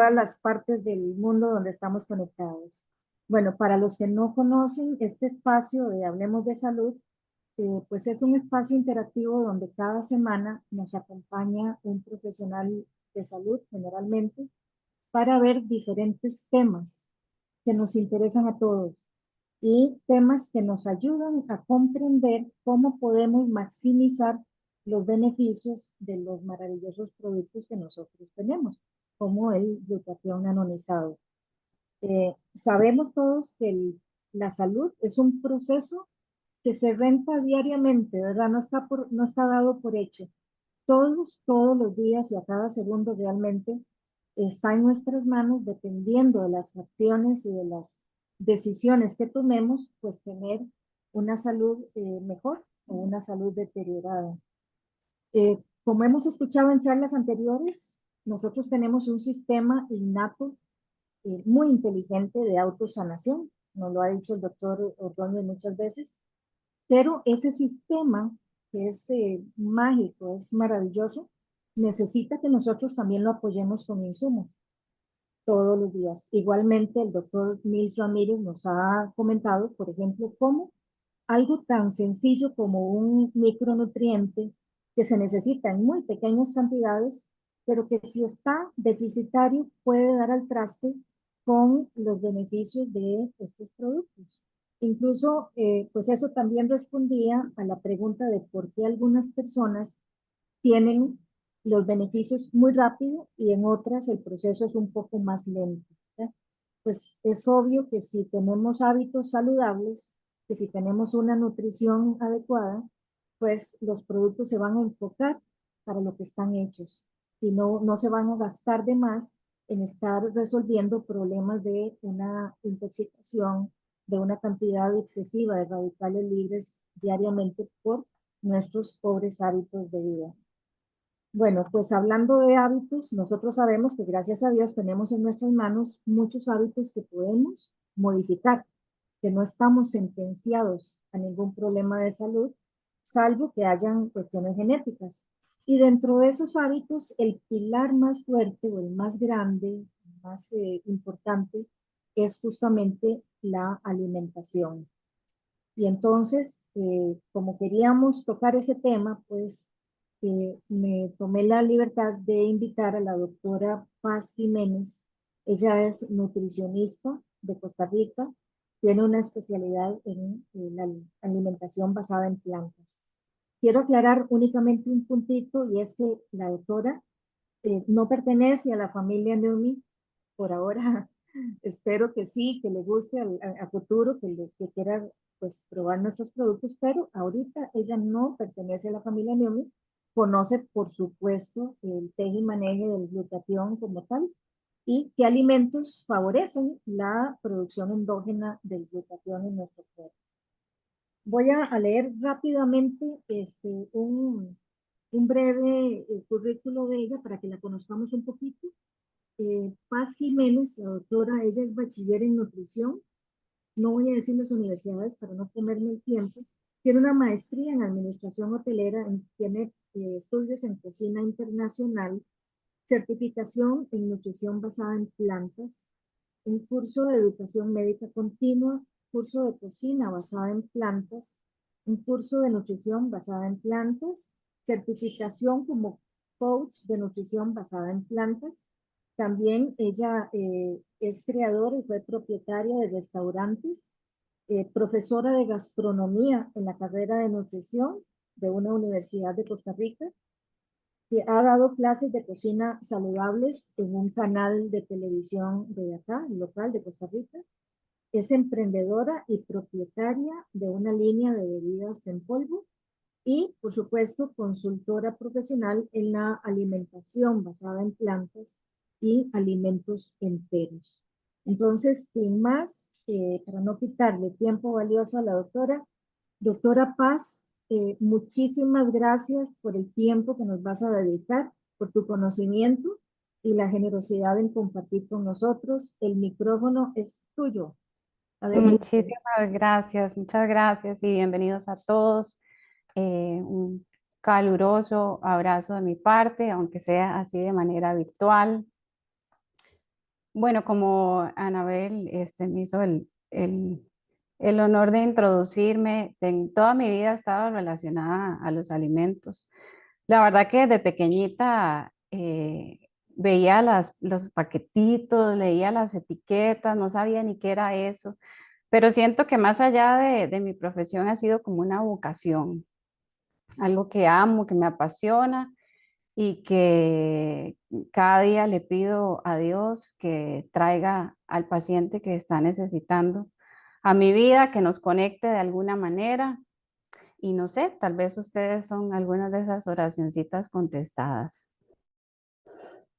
todas las partes del mundo donde estamos conectados. Bueno, para los que no conocen este espacio de Hablemos de Salud, pues es un espacio interactivo donde cada semana nos acompaña un profesional de salud, generalmente, para ver diferentes temas que nos interesan a todos y temas que nos ayudan a comprender cómo podemos maximizar los beneficios de los maravillosos productos que nosotros tenemos, como el glutatión anonizado. Sabemos todos que la salud es un proceso que se renta diariamente, ¿verdad? No está dado por hecho. Todos los días y a cada segundo realmente está en nuestras manos, dependiendo de las acciones y de las decisiones que tomemos, pues tener una salud mejor o una salud deteriorada. Como hemos escuchado en charlas anteriores, nosotros tenemos un sistema innato muy inteligente de autosanación, nos lo ha dicho el doctor Ordóñez muchas veces, pero ese sistema que es mágico, es maravilloso, necesita que nosotros también lo apoyemos con insumos todos los días. Igualmente, el doctor Nils Ramírez nos ha comentado, por ejemplo, cómo algo tan sencillo como un micronutriente que se necesita en muy pequeñas cantidades, pero que si está deficitario puede dar al traste con los beneficios de estos productos. Incluso, pues eso también respondía a la pregunta de por qué algunas personas tienen los beneficios muy rápido y en otras el proceso es un poco más lento, ¿verdad? Pues es obvio que si tenemos hábitos saludables, que si tenemos una nutrición adecuada, pues los productos se van a enfocar para lo que están hechos y no se van a gastar de más en estar resolviendo problemas de una intoxicación, de una cantidad excesiva de radicales libres diariamente por nuestros pobres hábitos de vida. Bueno, pues hablando de hábitos, nosotros sabemos que gracias a Dios tenemos en nuestras manos muchos hábitos que podemos modificar, que no estamos sentenciados a ningún problema de salud, salvo que hayan cuestiones genéticas. Y dentro de esos hábitos, el pilar más fuerte o el más grande, más importante, es justamente la alimentación. Y entonces, como queríamos tocar ese tema, pues me tomé la libertad de invitar a la doctora Paz Jiménez. Ella es nutricionista de Costa Rica, tiene una especialidad en la alimentación basada en plantas. Quiero aclarar únicamente un puntito y es que la doctora no pertenece a la familia Neumi por ahora. Espero que sí, que le guste a futuro, que quiera pues probar nuestros productos, pero ahorita ella no pertenece a la familia Neumi, conoce por supuesto el teje y maneje del glutatión como tal y qué alimentos favorecen la producción endógena del glutatión en nuestro cuerpo. Voy a leer rápidamente un breve currículo de ella para que la conozcamos un poquito. Paz Jiménez, la doctora, ella es bachiller en nutrición. No voy a decir las universidades para no comerme el tiempo. Tiene una maestría en administración hotelera, tiene estudios en cocina internacional, certificación en nutrición basada en plantas, un curso de educación médica continua, curso de cocina basada en plantas, un curso de nutrición basada en plantas, certificación como coach de nutrición basada en plantas. También ella es creadora y fue propietaria de restaurantes, profesora de gastronomía en la carrera de nutrición de una universidad de Costa Rica, que ha dado clases de cocina saludables en un canal de televisión de acá, local de Costa Rica. Es emprendedora y propietaria de una línea de bebidas en polvo y, por supuesto, consultora profesional en la alimentación basada en plantas y alimentos enteros. Entonces, sin más, para no quitarle tiempo valioso a la doctora Paz, muchísimas gracias por el tiempo que nos vas a dedicar, por tu conocimiento y la generosidad en compartir con nosotros. El micrófono es tuyo. Adelante. Muchas gracias y bienvenidos a todos. Un caluroso abrazo de mi parte, aunque sea así de manera virtual. Bueno, como Anabel me hizo el honor de introducirme, en toda mi vida he estado relacionada a los alimentos. La verdad que desde pequeñita veía los paquetitos, leía las etiquetas, no sabía ni qué era eso, pero siento que más allá de mi profesión ha sido como una vocación, algo que amo, que me apasiona y que cada día le pido a Dios que traiga al paciente que está necesitando a mi vida, que nos conecte de alguna manera. Y no sé, tal vez ustedes son algunas de esas oracioncitas contestadas.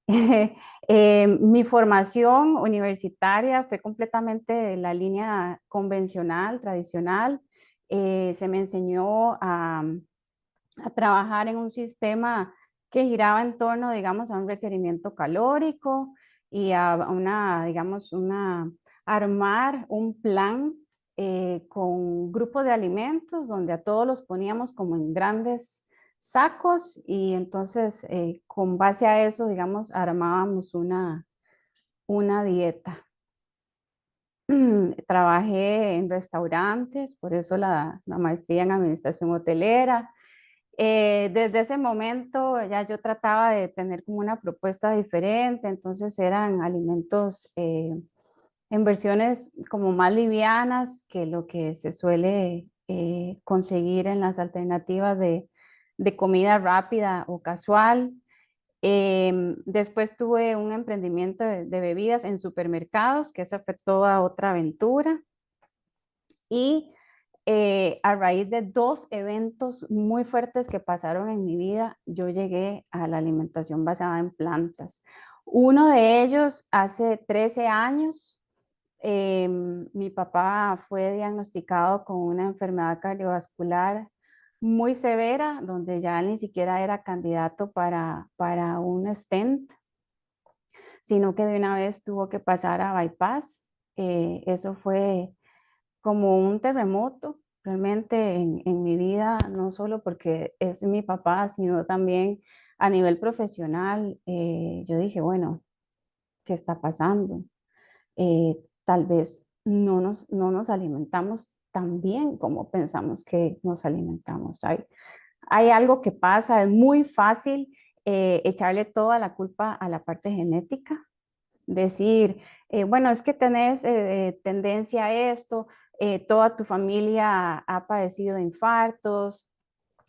Mi formación universitaria fue completamente de la línea convencional, tradicional. Se me enseñó a trabajar en un sistema que giraba en torno, digamos, a un requerimiento calórico y a una, digamos, armar un plan con grupos de alimentos donde a todos los poníamos como en grandes sacos y entonces con base a eso, digamos, armábamos una dieta. Trabajé en restaurantes, por eso la maestría en administración hotelera. Desde ese momento ya yo trataba de tener como una propuesta diferente, entonces eran alimentos en versiones como más livianas que lo que se suele conseguir en las alternativas de comida rápida o casual. Después tuve un emprendimiento de bebidas en supermercados, que esa fue toda otra aventura. Y a raíz de dos eventos muy fuertes que pasaron en mi vida, yo llegué a la alimentación basada en plantas. Uno de ellos hace 13 años, mi papá fue diagnosticado con una enfermedad cardiovascular muy severa, donde ya ni siquiera era candidato para un stent, sino que de una vez tuvo que pasar a bypass. Eso fue como un terremoto realmente en mi vida, no solo porque es mi papá, sino también a nivel profesional. Yo dije, bueno, ¿qué está pasando? Tal vez no nos alimentamos tan bien como pensamos que nos alimentamos. Hay algo que pasa, es muy fácil echarle toda la culpa a la parte genética, decir, bueno, es que tenés tendencia a esto, toda tu familia ha padecido de infartos,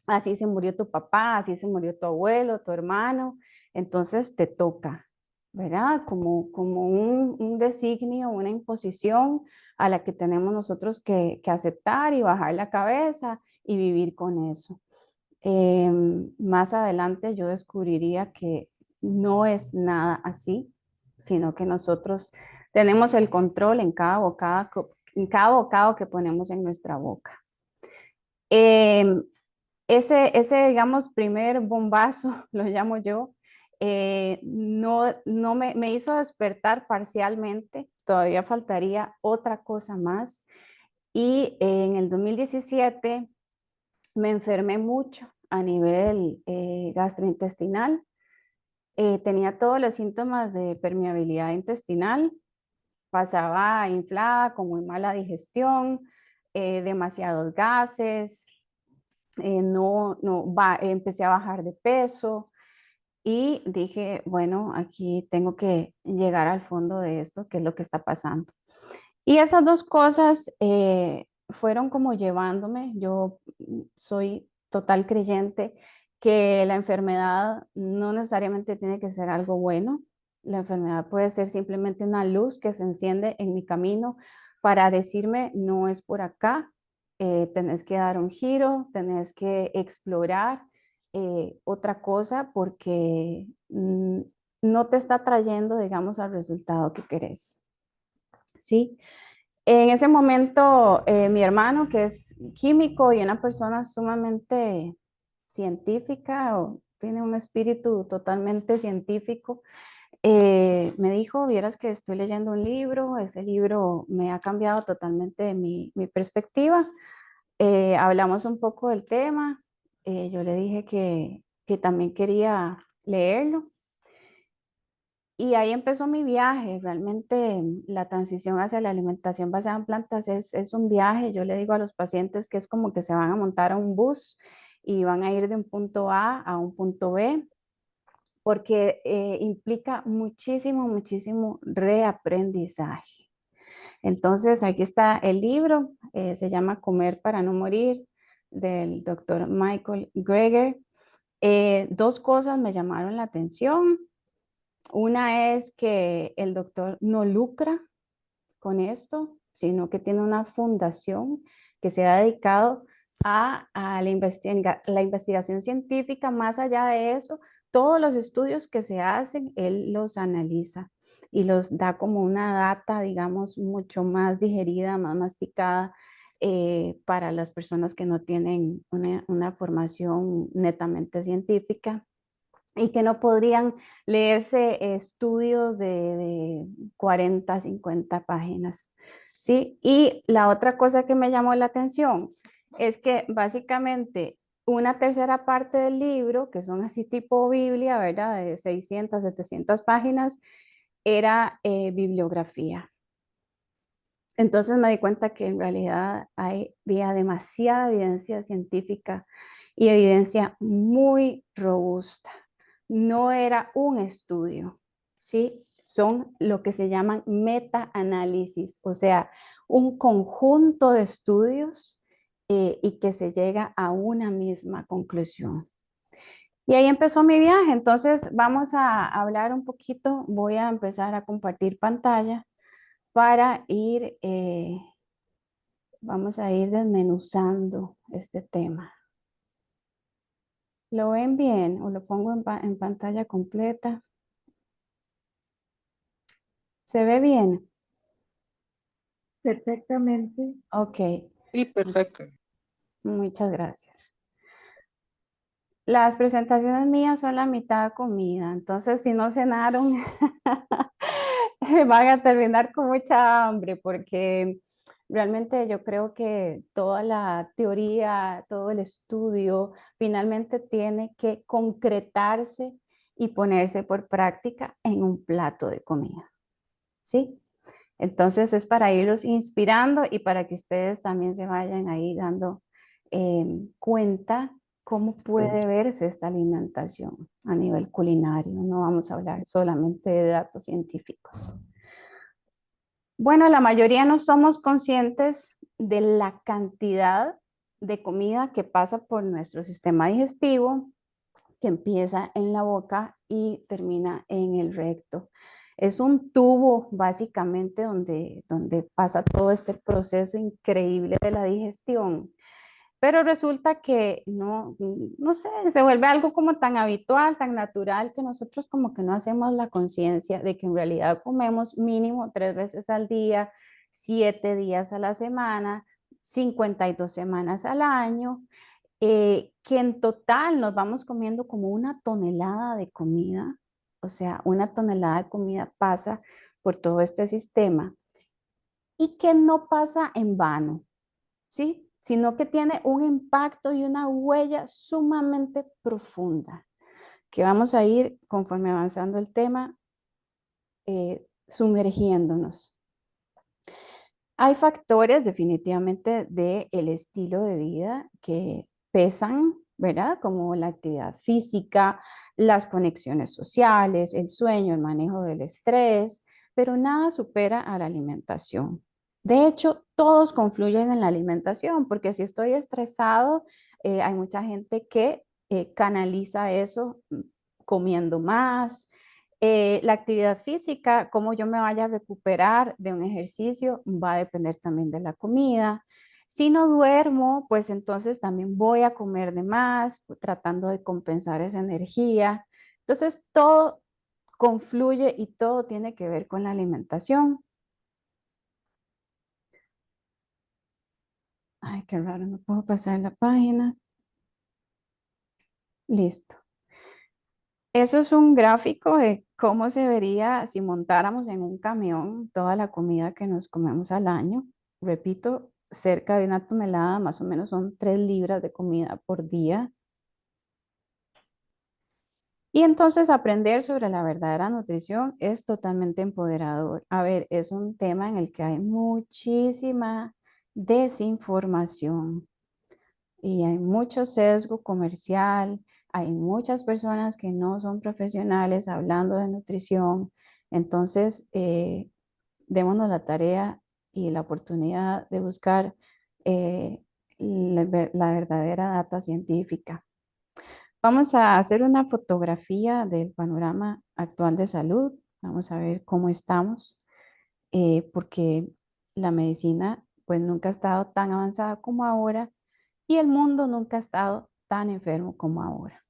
así se murió tu papá, así se murió tu abuelo, tu hermano, entonces te toca, ¿verdad? Como un designio, una imposición a la que tenemos nosotros que aceptar y bajar la cabeza y vivir con eso. Más adelante yo descubriría que no es nada así, sino que nosotros tenemos el control en cada bocado que ponemos en nuestra boca. Em, ese, digamos, primer bombazo, lo llamo yo, no me hizo despertar parcialmente, todavía faltaría otra cosa más. Y en el 2017 me enfermé mucho a nivel gastrointestinal. Tenía todos los síntomas de permeabilidad intestinal, pasaba inflada, con muy mala digestión, demasiados gases, empecé a bajar de peso y dije, bueno, aquí tengo que llegar al fondo de esto, qué es lo que está pasando. Y esas dos cosas fueron como llevándome, yo soy total creyente que la enfermedad no necesariamente tiene que ser algo bueno, la enfermedad puede ser simplemente una luz que se enciende en mi camino para decirme, no es por acá, tenés que dar un giro, tenés que explorar otra cosa porque no te está trayendo, digamos, al resultado que querés. ¿Sí? En ese momento, mi hermano, que es químico y una persona sumamente científica, o tiene un espíritu totalmente científico, me dijo, vieras que estoy leyendo un libro, ese libro me ha cambiado totalmente mi perspectiva. Hablamos un poco del tema, yo le dije que también quería leerlo Y ahí empezó mi viaje. Realmente la transición hacia la alimentación basada en plantas es un viaje. Yo le digo a los pacientes que es como que se van a montar a un bus y van a ir de un punto A un punto B, porque implica muchísimo, muchísimo reaprendizaje. Entonces, aquí está el libro, se llama Comer para no morir, del doctor Michael Greger. Dos cosas me llamaron la atención. Una es que el doctor no lucra con esto, sino que tiene una fundación que se ha dedicado a la investigación científica. Más allá de eso, todos los estudios que se hacen, él los analiza y los da como una data, digamos, mucho más digerida, más masticada, para las personas que no tienen una formación netamente científica y que no podrían leerse estudios de 40, 50 páginas. ¿Sí? Y la otra cosa que me llamó la atención es que básicamente una tercera parte del libro, que son así tipo Biblia, ¿verdad? De 600, 700 páginas, era bibliografía. Entonces me di cuenta que en realidad había demasiada evidencia científica y evidencia muy robusta. No era un estudio, ¿sí? Son lo que se llaman meta-análisis, o sea, un conjunto de estudios y que se llega a una misma conclusión. Y ahí empezó mi viaje. Entonces vamos a hablar un poquito, voy a empezar a compartir pantalla para ir, vamos a ir desmenuzando este tema. ¿Lo ven bien o lo pongo en pantalla completa? ¿Se ve bien? Perfectamente. Ok, Sí, perfecto. muchas gracias. Las presentaciones mías son la mitad comida, entonces si no cenaron, van a terminar con mucha hambre porque realmente yo creo que toda la teoría, todo el estudio finalmente tiene que concretarse y ponerse por práctica en un plato de comida, ¿sí? Entonces es para irlos inspirando y para que ustedes también se vayan ahí dando cuenta cómo puede verse esta alimentación a nivel culinario. No vamos a hablar solamente de datos científicos. Bueno, la mayoría no somos conscientes de la cantidad de comida que pasa por nuestro sistema digestivo, que empieza en la boca y termina en el recto. Es un tubo básicamente donde pasa todo este proceso increíble de la digestión. Pero resulta que no sé, se vuelve algo como tan habitual, tan natural, que nosotros como que no hacemos la conciencia de que en realidad comemos mínimo 3 veces al día, 7 días a la semana, 52 semanas al año, que en total nos vamos comiendo como 1 tonelada de comida, o sea, 1 tonelada de comida pasa por todo este sistema y que no pasa en vano, ¿sí? Sino que tiene un impacto y una huella sumamente profunda, que vamos a ir conforme avanzando el tema, sumergiéndonos. Hay factores definitivamente del estilo de vida que pesan, ¿verdad? Como la actividad física, las conexiones sociales, el sueño, el manejo del estrés, pero nada supera a la alimentación. De hecho, todos confluyen en la alimentación, porque si estoy estresado, hay mucha gente que canaliza eso comiendo más, la actividad física, cómo yo me vaya a recuperar de un ejercicio, va a depender también de la comida. Si no duermo, pues entonces también voy a comer de más, tratando de compensar esa energía. Entonces, todo confluye y todo tiene que ver con la alimentación. Ay, qué raro, no puedo pasar la página. Listo. Eso es un gráfico de cómo se vería si montáramos en un camión toda la comida que nos comemos al año. Repito, cerca de 1 tonelada, más o menos son 3 libras de comida por día. Y entonces aprender sobre la verdadera nutrición es totalmente empoderador. A ver, es un tema en el que hay muchísima desinformación y hay mucho sesgo comercial, hay muchas personas que no son profesionales hablando de nutrición. Entonces, démonos la tarea y la oportunidad de buscar eh, la verdadera data científica. Vamos a hacer una fotografía del panorama actual de salud. Vamos a ver cómo estamos, porque la medicina pues nunca ha estado tan avanzada como ahora y el mundo nunca ha estado tan enfermo como ahora,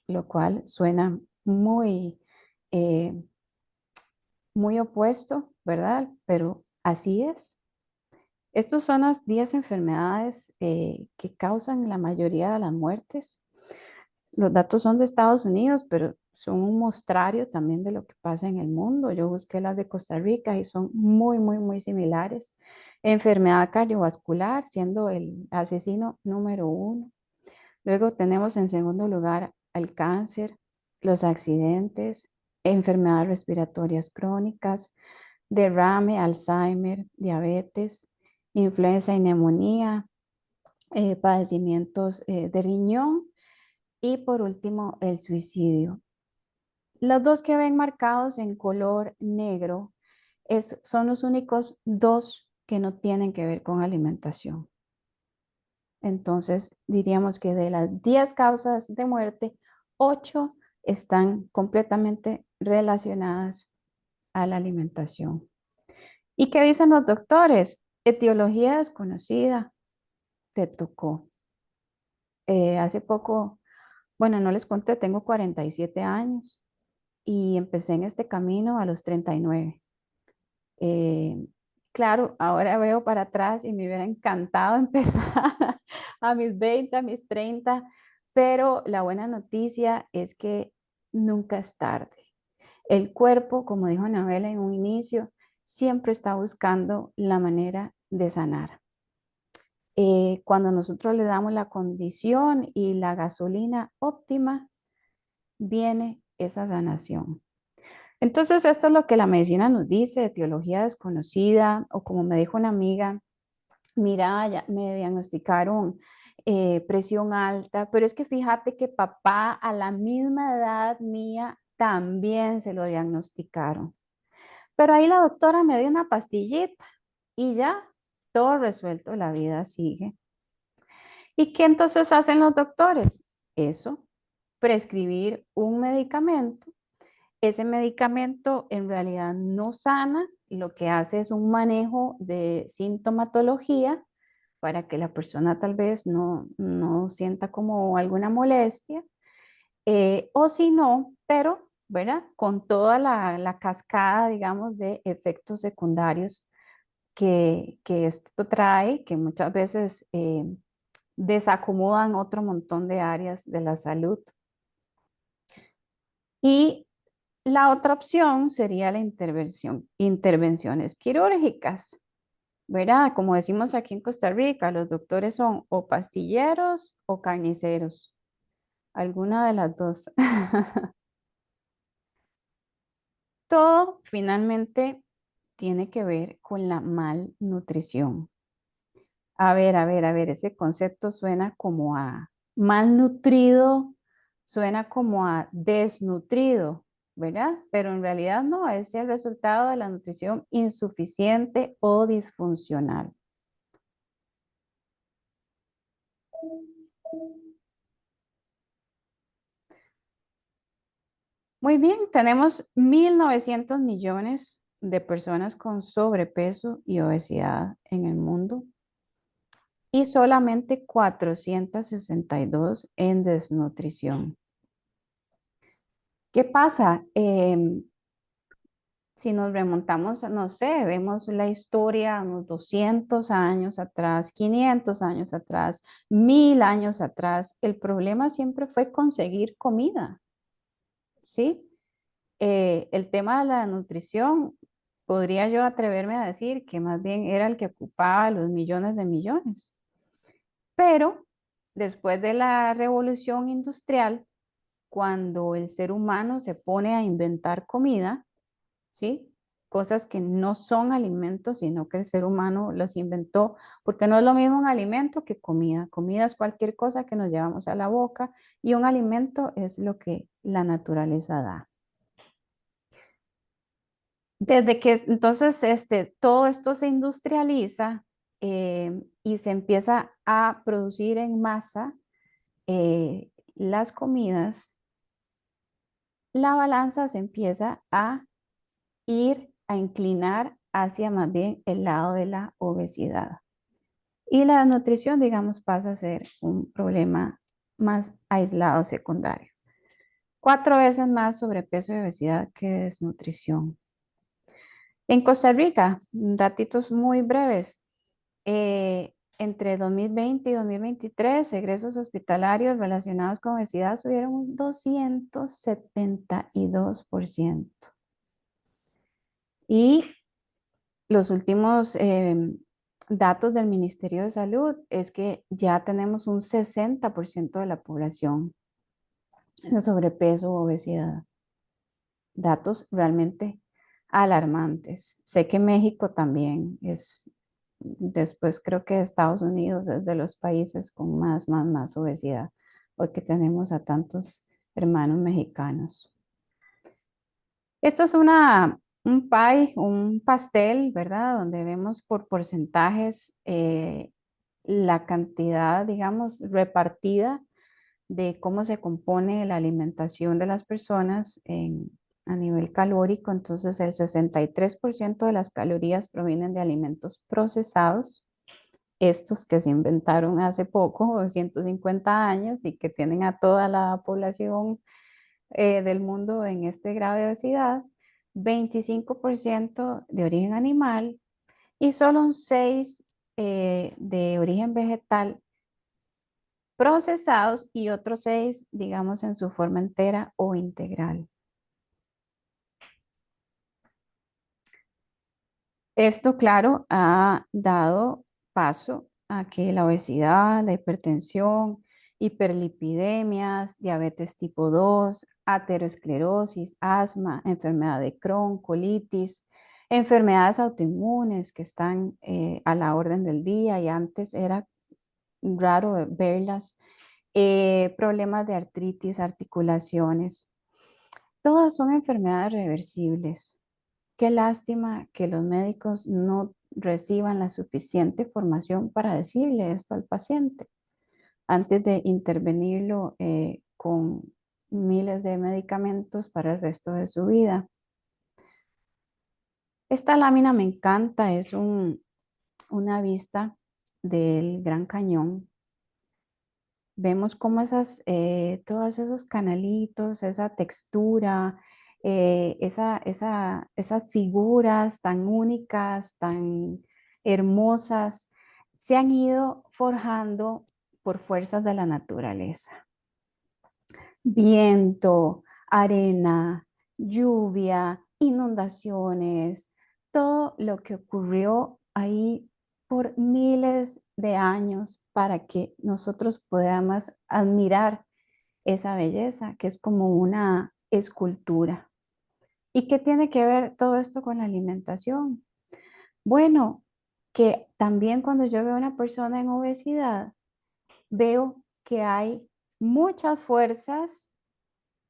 lo cual suena muy, eh, muy opuesto, ¿verdad? Pero así es. Estas son las 10 enfermedades que causan la mayoría de las muertes. Los datos son de Estados Unidos, pero son un mostrario también de lo que pasa en el mundo. Yo busqué las de Costa Rica y son muy, muy, muy similares. Enfermedad cardiovascular, siendo el asesino número uno. Luego tenemos en segundo lugar el cáncer, los accidentes, enfermedades respiratorias crónicas, derrame, Alzheimer, diabetes, influenza y neumonía, padecimientos de riñón y por último el suicidio. Los dos que ven marcados en color negro son los únicos dos que no tienen que ver con alimentación. Entonces, diríamos que de las 10 causas de muerte, 8 están completamente relacionadas a la alimentación. ¿Y qué dicen los doctores? Etiología desconocida, te tocó. Hace poco, bueno, no les conté, tengo 47 años y empecé en este camino a los 39. Eh, claro, ahora veo para atrás y me hubiera encantado empezar a mis 20, a mis 30, pero la buena noticia es que nunca es tarde. El cuerpo, como dijo Anabela en un inicio, siempre está buscando la manera de sanar. Cuando nosotros le damos la condición y la gasolina óptima, viene esa sanación. Entonces, esto es lo que la medicina nos dice, etiología desconocida, o como me dijo una amiga, mira, ya me diagnosticaron presión alta, pero es que fíjate que papá a la misma edad mía también se lo diagnosticaron. Pero ahí la doctora me dio una pastillita y ya, todo resuelto, la vida sigue. ¿Y qué entonces hacen los doctores? Eso, prescribir un medicamento. Ese medicamento en realidad no sana, lo que hace es un manejo de sintomatología para que la persona tal vez no sienta como alguna molestia, o si no, pero, ¿verdad? Con toda la cascada, digamos, de efectos secundarios que esto trae, que muchas veces desacomodan otro montón de áreas de la salud. Y la otra opción sería la intervenciones quirúrgicas, ¿verdad? Como decimos aquí en Costa Rica, los doctores son o pastilleros o carniceros, alguna de las dos. Todo finalmente tiene que ver con la malnutrición. A ver, ese concepto suena como a malnutrido, suena como a desnutrido, ¿verdad? Pero en realidad no, es el resultado de la nutrición insuficiente o disfuncional. Muy bien, tenemos 1.900 millones de personas con sobrepeso y obesidad en el mundo y solamente 462 en desnutrición. ¿Qué pasa? Si nos remontamos, no sé, vemos la historia unos 200 años atrás, 500 años atrás, 1.000 años atrás, el problema siempre fue conseguir comida, ¿sí? El tema de la nutrición, podría yo atreverme a decir que más bien era el que ocupaba los millones de millones. Pero después de la revolución industrial, cuando el ser humano se pone a inventar comida, ¿sí? Cosas que no son alimentos, sino que el ser humano los inventó, porque no es lo mismo un alimento que comida. Comida es cualquier cosa que nos llevamos a la boca y un alimento es lo que la naturaleza da. Desde que entonces todo esto se industrializa y se empieza a producir en masa las comidas, la balanza se empieza a ir a inclinar hacia más bien el lado de la obesidad. Y la nutrición, digamos, pasa a ser un problema más aislado secundario. 4 veces más sobrepeso y obesidad que desnutrición. En Costa Rica, datitos muy breves. Entre 2020 y 2023, egresos hospitalarios relacionados con obesidad subieron un 272%. Y los últimos datos del Ministerio de Salud es que ya tenemos un 60% de la población en sobrepeso o obesidad. Datos realmente alarmantes. Sé que México también es, después creo que Estados Unidos es de los países con más obesidad, porque tenemos a tantos hermanos mexicanos. Esto es un pie, un pastel, ¿verdad? Donde vemos por porcentajes la cantidad, digamos, repartida de cómo se compone la alimentación de las personas a nivel calórico. Entonces, el 63% de las calorías provienen de alimentos procesados, estos que se inventaron hace poco, 150 años, y que tienen a toda la población del mundo en este grado de obesidad, 25% de origen animal y solo un 6% de origen vegetal procesados y otros 6, digamos, en su forma entera o integral. Esto, claro, ha dado paso a que la obesidad, la hipertensión, hiperlipidemias, diabetes tipo 2, aterosclerosis, asma, enfermedad de Crohn, colitis, enfermedades autoinmunes que están a la orden del día y antes era raro verlas, problemas de artritis, articulaciones, todas son enfermedades reversibles. Qué lástima que los médicos no reciban la suficiente formación para decirle esto al paciente antes de intervenirlo con miles de medicamentos para el resto de su vida. Esta lámina me encanta, es una vista del Gran Cañón. Vemos cómo todos esos canalitos, esa textura, esas figuras tan únicas, tan hermosas, se han ido forjando por fuerzas de la naturaleza. Viento, arena, lluvia, inundaciones, todo lo que ocurrió ahí por miles de años para que nosotros podamos admirar esa belleza que es como una escultura. ¿Y qué tiene que ver todo esto con la alimentación? Bueno, que también cuando yo veo a una persona en obesidad, veo que hay muchas fuerzas,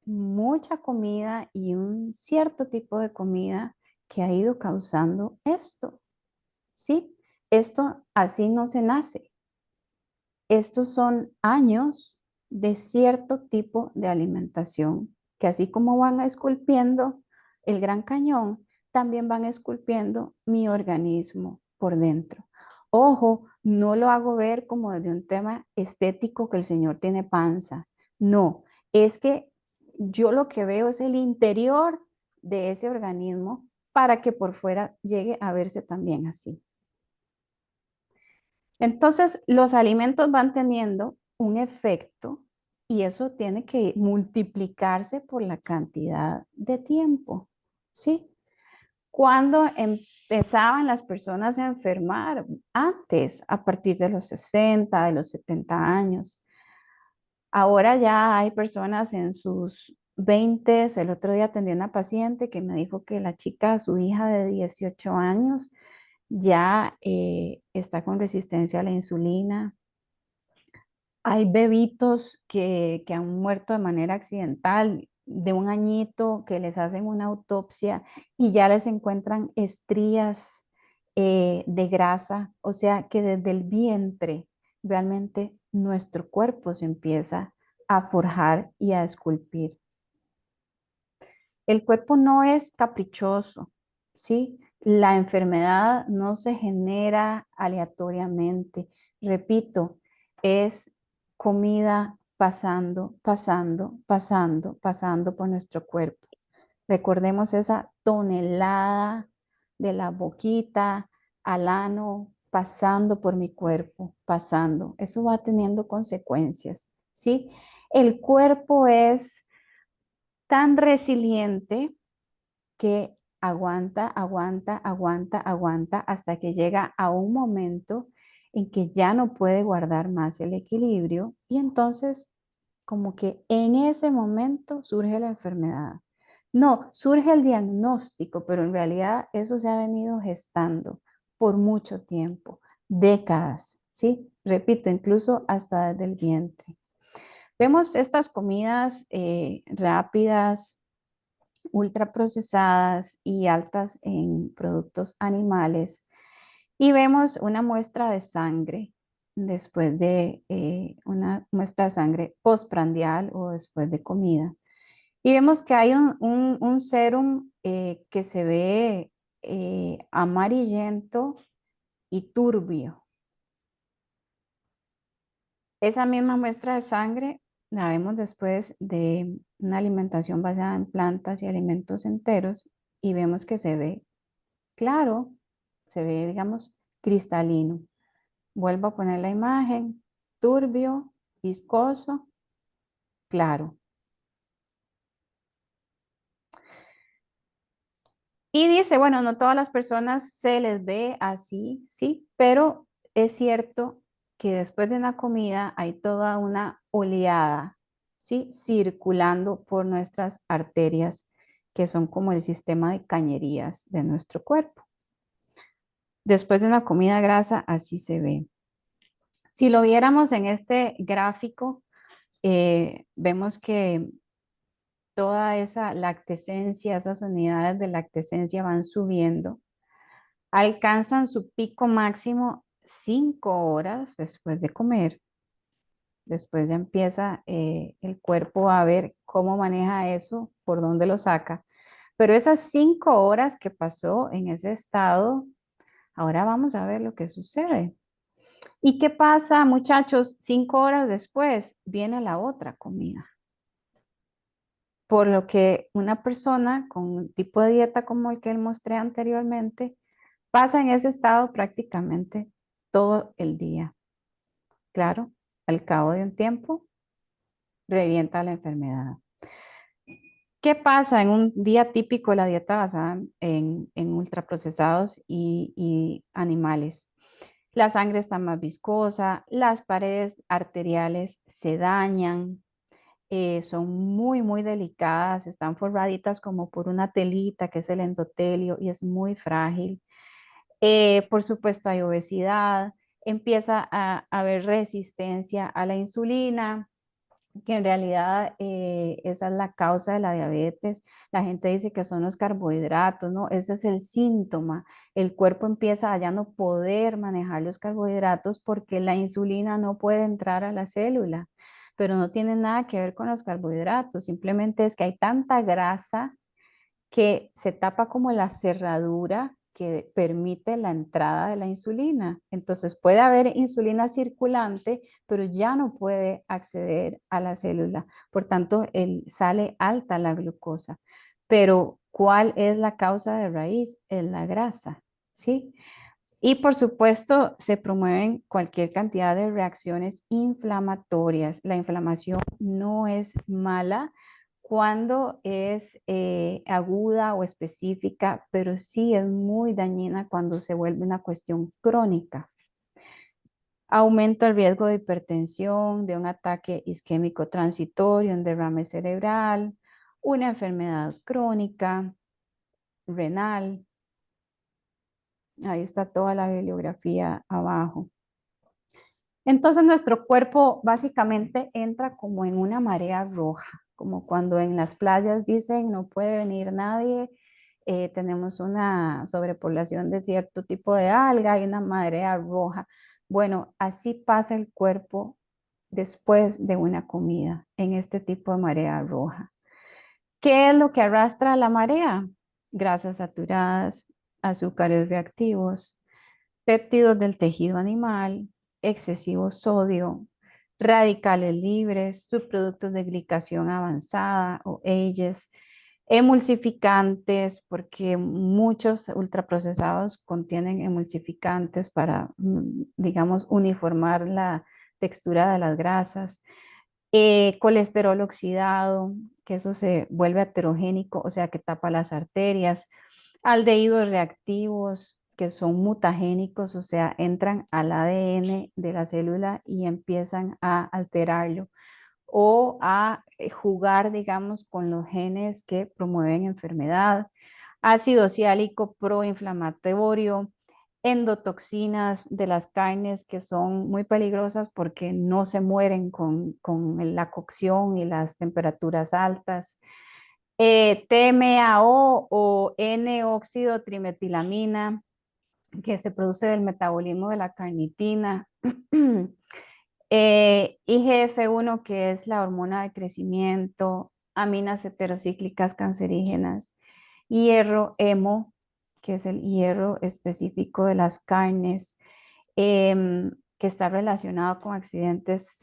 mucha comida y un cierto tipo de comida que ha ido causando esto, ¿sí? Esto así no se nace. Estos son años de cierto tipo de alimentación que así como van esculpiendo el Gran Cañón, también van esculpiendo mi organismo por dentro. Ojo, no lo hago ver como desde un tema estético que el Señor tiene panza. No, es que yo lo que veo es el interior de ese organismo para que por fuera llegue a verse también así. Entonces, los alimentos van teniendo un efecto y eso tiene que multiplicarse por la cantidad de tiempo, ¿sí? Cuando empezaban las personas a enfermar, antes, a partir de los 60, de los 70 años, Ahora ya hay personas en sus 20. El otro día atendí a una paciente que me dijo que la chica, su hija de 18 años, ya está con resistencia a la insulina. Hay bebitos que han muerto de manera accidental, de 1 añito, que les hacen una autopsia y ya les encuentran estrías de grasa. O sea que desde el vientre realmente nuestro cuerpo se empieza a forjar y a esculpir. El cuerpo no es caprichoso, ¿sí? La enfermedad no se genera aleatoriamente. Repito, es comida pasando, pasando, pasando, pasando por nuestro cuerpo. Recordemos esa tonelada de la boquita al ano pasando por mi cuerpo, pasando. Eso va teniendo consecuencias, ¿sí? El cuerpo es tan resiliente que aguanta, aguanta, aguanta, aguanta hasta que llega a un momento en que ya no puede guardar más el equilibrio y entonces como que en ese momento surge la enfermedad. No, surge el diagnóstico, pero en realidad eso se ha venido gestando por mucho tiempo, décadas, ¿sí? Repito, incluso hasta desde el vientre. Vemos estas comidas rápidas, ultraprocesadas y altas en productos animales. Y vemos una muestra de sangre después de una muestra de sangre postprandial o después de comida. Y vemos que hay un serum que se ve amarillento y turbio. Esa misma muestra de sangre la vemos después de una alimentación basada en plantas y alimentos enteros y vemos que se ve claro, se ve, digamos, cristalino. Vuelvo a poner la imagen, turbio, viscoso, claro. Y dice, bueno, no todas las personas se les ve así, sí, pero es cierto que después de una comida hay toda una oleada, sí, circulando por nuestras arterias, que son como el sistema de cañerías de nuestro cuerpo. Después de una comida grasa, así se ve. Si lo viéramos en este gráfico, vemos que toda esa lactescencia, esas unidades de lactescencia van subiendo, alcanzan su pico máximo 5 horas después de comer. Después ya empieza el cuerpo a ver cómo maneja eso, por dónde lo saca. Pero esas 5 horas que pasó en ese estado, ahora vamos a ver lo que sucede. ¿Y qué pasa, muchachos? 5 horas después viene la otra comida. Por lo que una persona con un tipo de dieta como el que mostré anteriormente pasa en ese estado prácticamente todo el día. Claro, al cabo de un tiempo revienta la enfermedad. ¿Qué pasa en un día típico de la dieta basada en ultraprocesados y animales? La sangre está más viscosa, las paredes arteriales se dañan, son muy, muy delicadas, están forraditas como por una telita que es el endotelio y es muy frágil. Por supuesto hay obesidad, empieza a haber resistencia a la insulina, que en realidad esa es la causa de la diabetes. La gente dice que son los carbohidratos, ¿no? Ese es el síntoma. El cuerpo empieza a ya no poder manejar los carbohidratos porque la insulina no puede entrar a la célula, pero no tiene nada que ver con los carbohidratos, simplemente es que hay tanta grasa que se tapa como la cerradura que permite la entrada de la insulina. Entonces puede haber insulina circulante, pero ya no puede acceder a la célula. Por tanto, sale alta la glucosa. Pero ¿cuál es la causa de raíz? Es la grasa, ¿sí? Y por supuesto, se promueven cualquier cantidad de reacciones inflamatorias. La inflamación no es mala cuando es aguda o específica, pero sí es muy dañina cuando se vuelve una cuestión crónica. Aumenta el riesgo de hipertensión, de un ataque isquémico transitorio, un derrame cerebral, una enfermedad crónica, renal. Ahí está toda la bibliografía abajo. Entonces nuestro cuerpo básicamente entra como en una marea roja, como cuando en las playas dicen no puede venir nadie, tenemos una sobrepoblación de cierto tipo de alga y una marea roja. Bueno, así pasa el cuerpo después de una comida en este tipo de marea roja. ¿Qué es lo que arrastra la marea? Grasas saturadas, azúcares reactivos, péptidos del tejido animal, excesivo sodio, radicales libres, subproductos de glicación avanzada o AGEs, emulsificantes, porque muchos ultraprocesados contienen emulsificantes para, digamos, uniformar la textura de las grasas, colesterol oxidado, que eso se vuelve aterogénico, o sea, que tapa las arterias, aldehídos reactivos, que son mutagénicos, o sea, entran al ADN de la célula y empiezan a alterarlo o a jugar, digamos, con los genes que promueven enfermedad, ácido ciálico proinflamatorio, endotoxinas de las carnes que son muy peligrosas porque no se mueren con la cocción y las temperaturas altas. TMAO o N-óxido trimetilamina, que se produce del metabolismo de la carnitina. IGF-1, que es la hormona de crecimiento, aminas heterocíclicas cancerígenas, hierro, hemo, que es el hierro específico de las carnes, que está relacionado con accidentes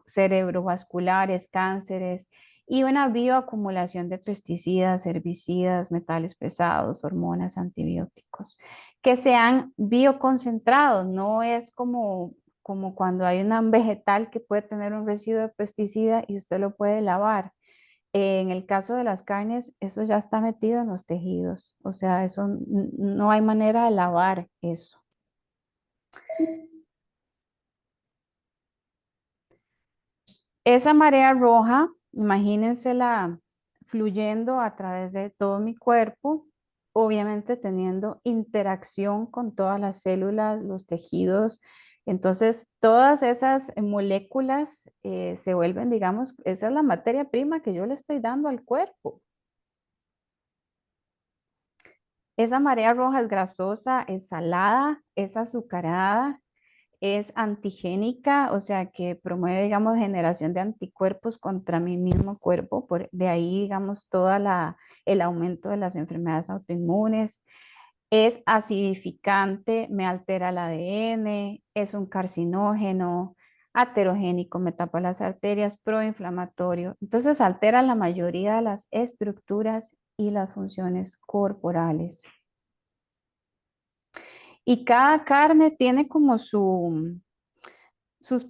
cerebrovasculares, cánceres y una bioacumulación de pesticidas, herbicidas, metales pesados, hormonas, antibióticos, que sean bioconcentrados, no es como cuando hay un vegetal que puede tener un residuo de pesticida y usted lo puede lavar. En el caso de las carnes, eso ya está metido en los tejidos, o sea, eso no hay manera de lavar eso. Esa marea roja, imagínensela fluyendo a través de todo mi cuerpo, obviamente teniendo interacción con todas las células, los tejidos. Entonces, todas esas moléculas se vuelven, digamos, esa es la materia prima que yo le estoy dando al cuerpo. Esa marea roja es grasosa, es salada, es azucarada, es antigénica, o sea que promueve, digamos, generación de anticuerpos contra mi mismo cuerpo, de ahí, digamos, el aumento de las enfermedades autoinmunes. Es acidificante, me altera el ADN, es un carcinógeno, aterogénico, me tapa las arterias, proinflamatorio. Entonces altera la mayoría de las estructuras y las funciones corporales. Y cada carne tiene como sus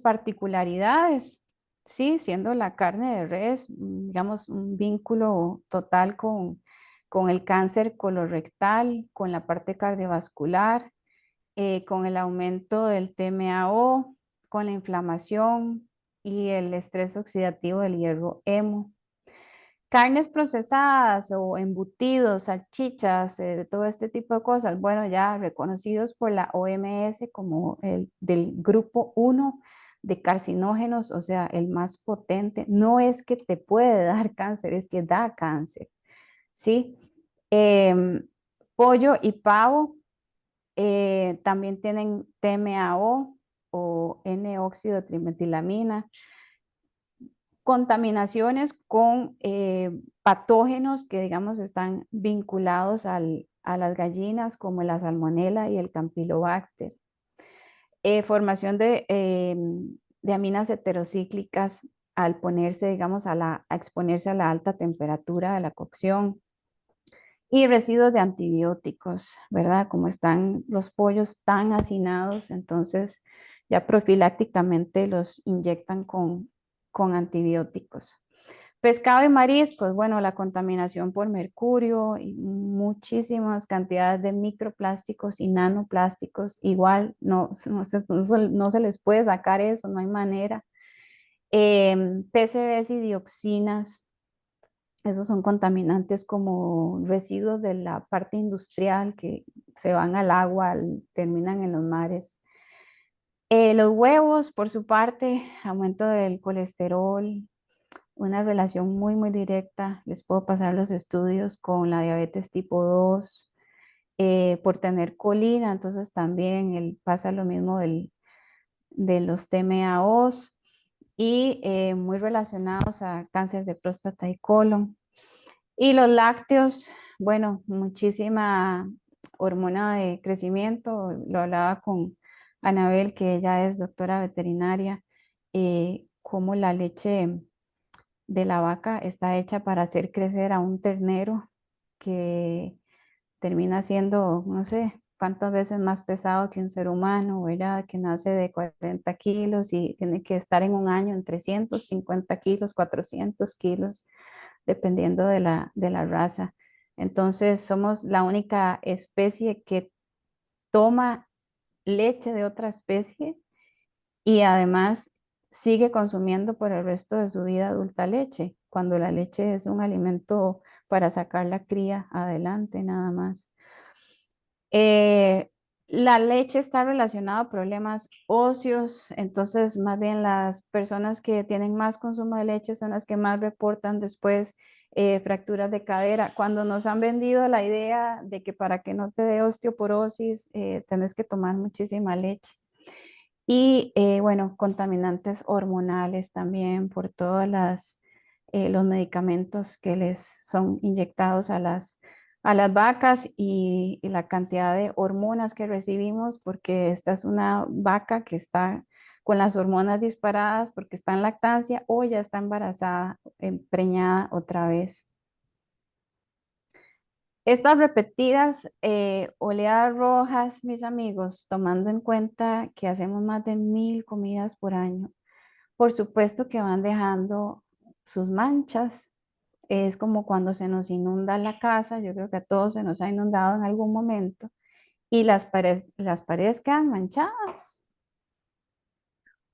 particularidades, ¿sí? Siendo la carne de res, digamos, un vínculo total con el cáncer colorectal, con la parte cardiovascular, con el aumento del TMAO, con la inflamación y el estrés oxidativo del hierro hemo. Carnes procesadas o embutidos, salchichas, todo este tipo de cosas, bueno, ya reconocidos por la OMS como el del grupo 1 de carcinógenos, o sea, el más potente. No es que te puede dar cáncer, es que da cáncer, ¿sí? Em, Pollo y pavo también tienen TMAO o N-óxido trimetilamina, contaminaciones con patógenos que, digamos, están vinculados a las gallinas, como la salmonela y el campylobacter. Formación de aminas heterocíclicas al ponerse, digamos, a exponerse a la alta temperatura de la cocción. Y residuos de antibióticos, ¿verdad? Como están los pollos tan hacinados, entonces ya profilácticamente los inyectan con antibióticos. Pescado y mariscos, bueno, la contaminación por mercurio y muchísimas cantidades de microplásticos y nanoplásticos, igual no se les puede sacar eso, no hay manera. PCBs y dioxinas, esos son contaminantes como residuos de la parte industrial que se van al agua, terminan en los mares. Los huevos, por su parte, aumento del colesterol, una relación muy directa. Les puedo pasar los estudios con la diabetes tipo 2 por tener colina, entonces también pasa lo mismo de los TMAOs y muy relacionados a cáncer de próstata y colon. Y los lácteos, bueno, muchísima hormona de crecimiento. Lo hablaba con Anabel, que ella es doctora veterinaria, cómo la leche de la vaca está hecha para hacer crecer a un ternero que termina siendo, no sé, cuántas veces más pesado que un ser humano, ¿verdad? Que nace de 40 kilos y tiene que estar en un año en 350 kilos, 400 kilos, dependiendo de la raza. Entonces, somos la única especie que toma leche de otra especie y además sigue consumiendo por el resto de su vida adulta leche, cuando la leche es un alimento para sacar la cría adelante nada más. Eh, la leche está relacionada a problemas óseos, entonces más bien las personas que tienen más consumo de leche son las que más reportan después fracturas de cadera. Cuando nos han vendido la idea de que para que no te dé osteoporosis, tenés que tomar muchísima leche. Y bueno, contaminantes hormonales también por todas los medicamentos que les son inyectados a las vacas y la cantidad de hormonas que recibimos, porque esta es una vaca que está con las hormonas disparadas porque está en lactancia o ya está embarazada, preñada otra vez. Estas repetidas oleadas rojas, mis amigos, tomando en cuenta que hacemos más de 1000 comidas por año, por supuesto que van dejando sus manchas. Es como cuando se nos inunda la casa, yo creo que a todos se nos ha inundado en algún momento y las paredes quedan manchadas.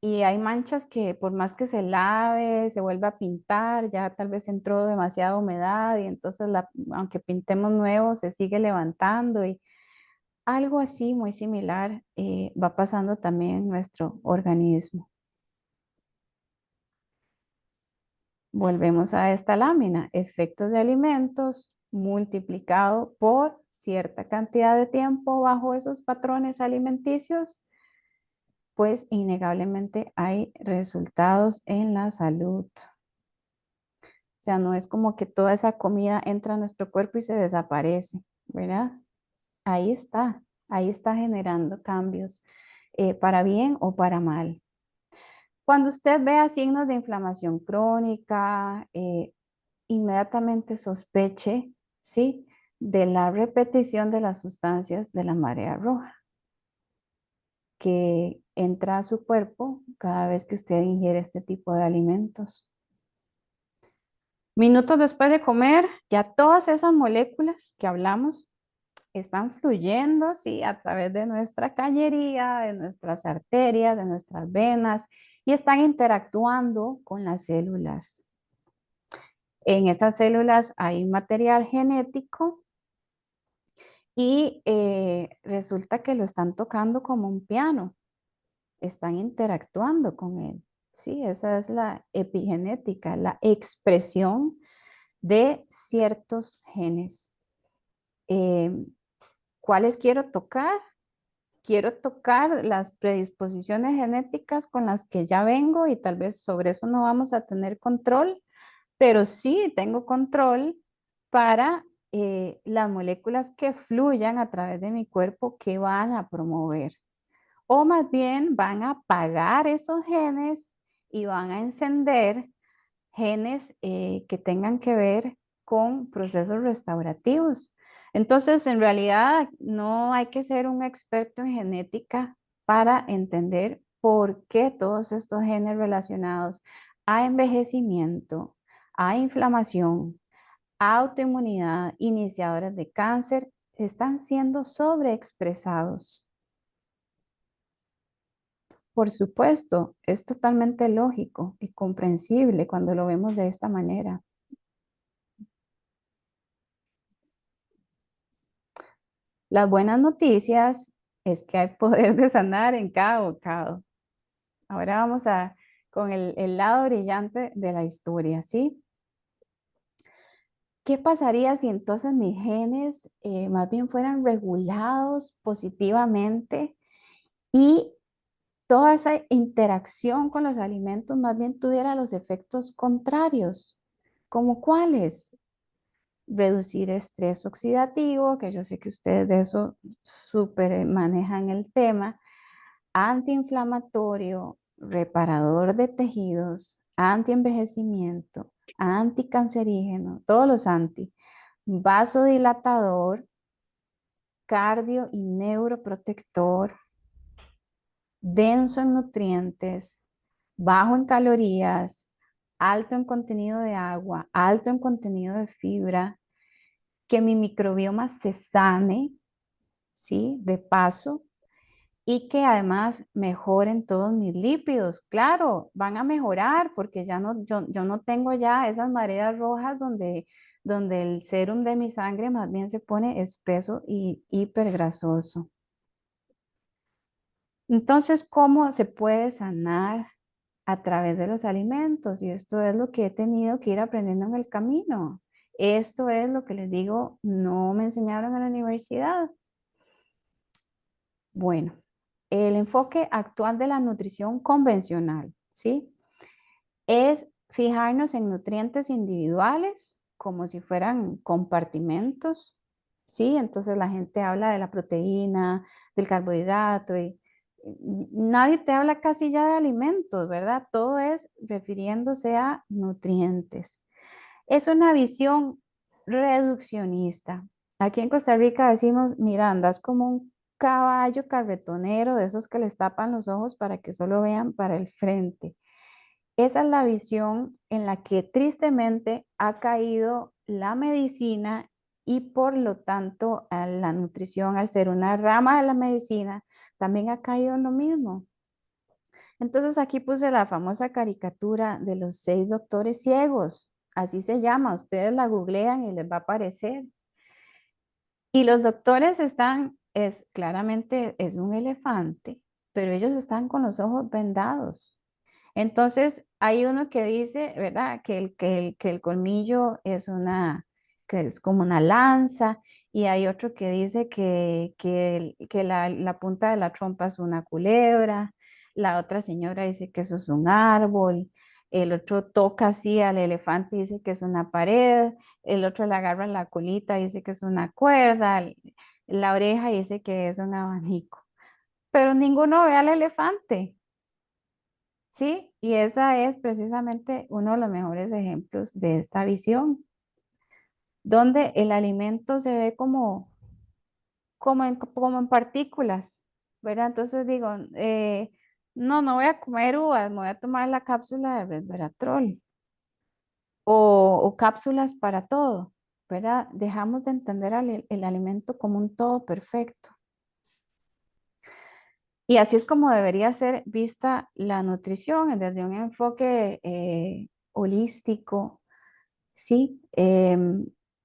Y hay manchas que por más que se lave, se vuelva a pintar, ya tal vez entró demasiada humedad y entonces aunque pintemos nuevo, se sigue levantando y algo así muy similar va pasando también en nuestro organismo. Volvemos a esta lámina, efectos de alimentos multiplicado por cierta cantidad de tiempo bajo esos patrones alimenticios, pues innegablemente hay resultados en la salud. O sea, no es como que toda esa comida entra a nuestro cuerpo y se desaparece, ¿verdad? Ahí está generando cambios para bien o para mal. Cuando usted vea signos de inflamación crónica, inmediatamente sospeche, ¿sí? De la repetición de las sustancias de la marea roja que entra a su cuerpo cada vez que usted ingiere este tipo de alimentos. Minutos después de comer, ya todas esas moléculas que hablamos están fluyendo, sí, a través de nuestra cañería, de nuestras arterias, de nuestras venas y están interactuando con las células. En esas células hay material genético y resulta que lo están tocando como un piano, están interactuando con él. Sí, esa es la epigenética, la expresión de ciertos genes. Eh, ¿Cuáles quiero tocar? Quiero tocar las predisposiciones genéticas con las que ya vengo y tal vez sobre eso no vamos a tener control, pero sí tengo control para las moléculas que fluyan a través de mi cuerpo que van a promover. O más bien van a apagar esos genes y van a encender genes que tengan que ver con procesos restaurativos. Entonces, en realidad, no hay que ser un experto en genética para entender por qué todos estos genes relacionados a envejecimiento, a inflamación, autoinmunidad, iniciadores de cáncer, están siendo sobreexpresados. Por supuesto, es totalmente lógico y comprensible cuando lo vemos de esta manera. Las buenas noticias es que hay poder de sanar en cada bocado. Ahora vamos con el lado brillante de la historia, ¿sí? ¿Qué pasaría si entonces mis genes más bien fueran regulados positivamente y toda esa interacción con los alimentos más bien tuviera los efectos contrarios? ¿Como cuáles? Reducir estrés oxidativo, que yo sé que ustedes de eso súper manejan el tema, antiinflamatorio, reparador de tejidos, antienvejecimiento, anticancerígeno, todos los anti, vasodilatador, cardio y neuroprotector, denso en nutrientes, bajo en calorías, alto en contenido de agua, alto en contenido de fibra, que mi microbioma se sane, ¿sí? De paso, y que además mejoren todos mis lípidos. Claro, van a mejorar porque ya no, yo no tengo ya esas mareas rojas donde el serum de mi sangre más bien se pone espeso y hipergrasoso. Entonces, ¿cómo se puede sanar a través de los alimentos? Y esto es lo que he tenido que ir aprendiendo en el camino. Esto es lo que les digo, no me enseñaron en la universidad. Bueno, el enfoque actual de la nutrición convencional, ¿sí? Es fijarnos en nutrientes individuales como si fueran compartimentos, ¿sí? Entonces la gente habla de la proteína, del carbohidrato y nadie te habla casi ya de alimentos, ¿verdad? Todo es refiriéndose a nutrientes. Es una visión reduccionista. Aquí en Costa Rica decimos, mira, andas como un caballo carretonero de esos que les tapan los ojos para que solo vean para el frente. Esa es la visión en la que tristemente ha caído la medicina y por lo tanto a la nutrición, al ser una rama de la medicina, también ha caído en lo mismo. Entonces aquí puse la famosa caricatura de los 6 doctores ciegos, así se llama, ustedes la googlean y les va a aparecer. Y los doctores están, es claramente es un elefante, pero ellos están con los ojos vendados. Entonces, hay uno que dice, ¿verdad? Que el colmillo es que es como una lanza, y hay otro que dice que la punta de la trompa es una culebra, la otra señora dice que eso es un árbol, el otro toca así al elefante y dice que es una pared, el otro le agarra la colita y dice que es una cuerda, la oreja y dice que es un abanico, pero ninguno ve al elefante. Sí, y esa es precisamente uno de los mejores ejemplos de esta visión, donde el alimento se ve como en partículas, ¿verdad? Entonces digo, no voy a comer uvas, me voy a tomar la cápsula de resveratrol o cápsulas para todo, ¿verdad? Dejamos de entender el alimento como un todo perfecto. Y así es como debería ser vista la nutrición desde un enfoque holístico. Sí,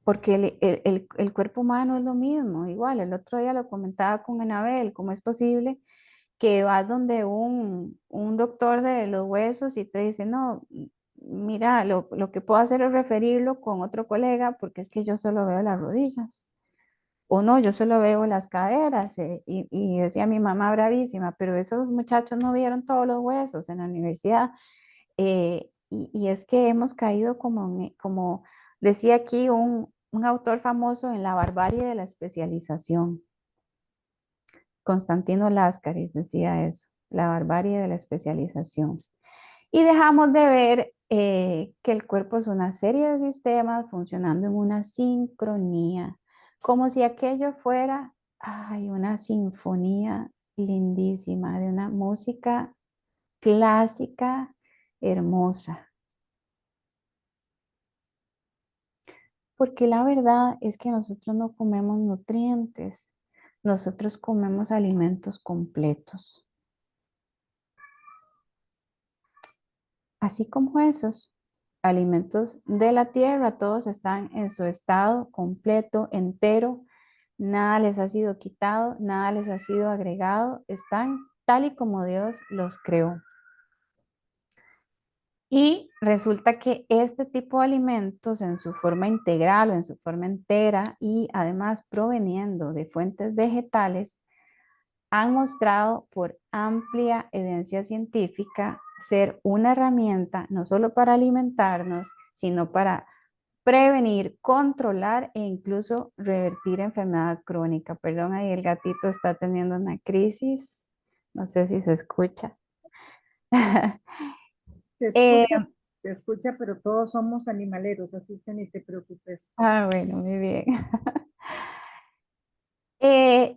porque el cuerpo humano es lo mismo, igual. El otro día lo comentaba con Anabel, ¿cómo es posible que vas donde un doctor de los huesos y te dice, no, mira, lo que puedo hacer es referirlo con otro colega porque es que yo solo veo las rodillas? O no, yo solo veo las caderas. Y decía mi mamá bravísima, pero esos muchachos no vieron todos los huesos en la universidad. Y es que hemos caído como decía aquí un autor famoso en la barbarie de la especialización. Constantino Láscaris decía eso, la barbarie de la especialización. Y dejamos de ver que el cuerpo es una serie de sistemas funcionando en una sincronía, como si aquello fuera, ay, una sinfonía lindísima de una música clásica hermosa. Porque la verdad es que nosotros no comemos nutrientes, nosotros comemos alimentos completos, así como esos alimentos de la tierra, todos están en su estado completo, entero, nada les ha sido quitado, nada les ha sido agregado, están tal y como Dios los creó. Y resulta que este tipo de alimentos en su forma integral o en su forma entera y además proveniendo de fuentes vegetales han mostrado por amplia evidencia científica ser una herramienta no solo para alimentarnos, sino para prevenir, controlar e incluso revertir enfermedad crónica. Perdón, ahí el gatito está teniendo una crisis. No sé si se escucha. Se Eh, escucha, se escucha, pero todos somos animaleros, así que ni te preocupes. bueno, muy bien.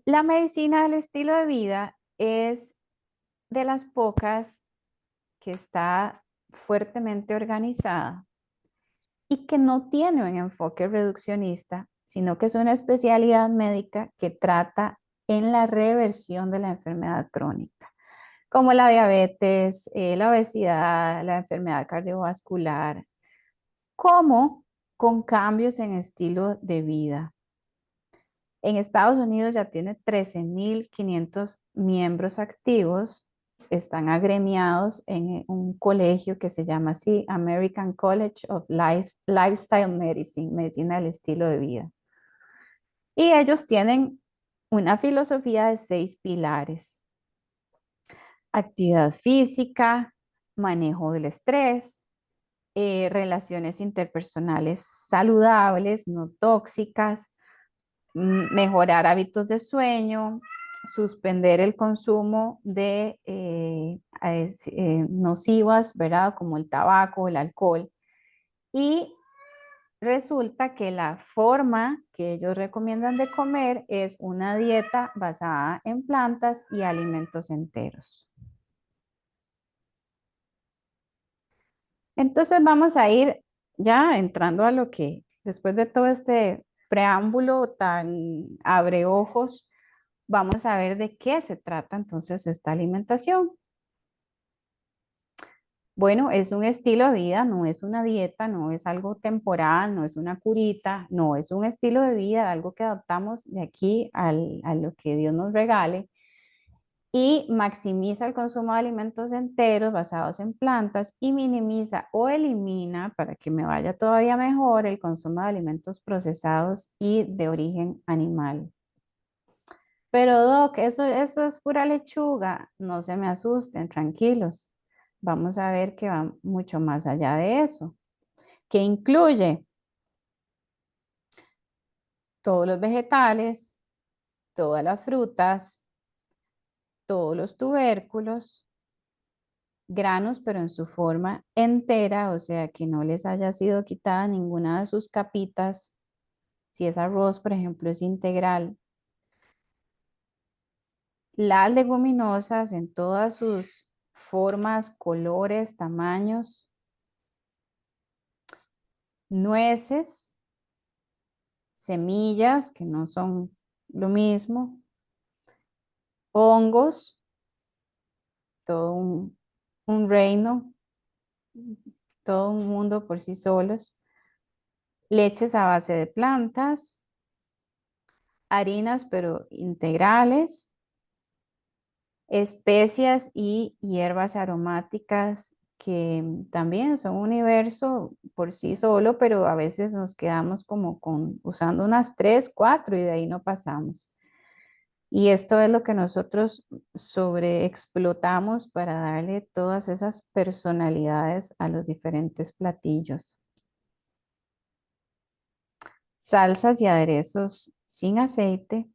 La medicina del estilo de vida es de las pocas que está fuertemente organizada y que no tiene un enfoque reduccionista, sino que es una especialidad médica que trata en la reversión de la enfermedad crónica, como la diabetes, la obesidad, la enfermedad cardiovascular, como con cambios en estilo de vida. En Estados Unidos ya tiene 13.500 miembros activos, están agremiados en un colegio que se llama así, American College of Lifestyle Medicine, medicina del estilo de vida. Y ellos tienen una filosofía de 6 pilares: actividad física, manejo del estrés, relaciones interpersonales saludables, no tóxicas, mejorar hábitos de sueño, suspender el consumo de nocivas, ¿verdad? Como el tabaco, el alcohol. Y resulta que la forma que ellos recomiendan de comer es una dieta basada en plantas y alimentos enteros. Entonces vamos a ir ya entrando a lo que, después de todo este preámbulo tan abre ojos, vamos a ver de qué se trata entonces esta alimentación. Bueno, es un estilo de vida, no es una dieta, no es algo temporal, no es una curita, no es un estilo de vida, algo que adaptamos de aquí a lo que Dios nos regale y maximiza el consumo de alimentos enteros basados en plantas y minimiza o elimina, para que me vaya todavía mejor, el consumo de alimentos procesados y de origen animal. Pero Doc, eso es pura lechuga. No se me asusten, tranquilos. Vamos a ver que va mucho más allá de eso, que incluye todos los vegetales, todas las frutas, todos los tubérculos, granos, pero en su forma entera, o sea, que no les haya sido quitada ninguna de sus capitas. Si es arroz, por ejemplo, es integral. Las leguminosas en todas sus formas, colores, tamaños, nueces, semillas, que no son lo mismo, hongos, todo un reino, todo un mundo por sí solos, leches a base de plantas, harinas pero integrales, especias y hierbas aromáticas que también son un universo por sí solo, pero a veces nos quedamos como usando unas 3, 4 y de ahí no pasamos. Y esto es lo que nosotros sobreexplotamos para darle todas esas personalidades a los diferentes platillos. Salsas y aderezos sin aceite.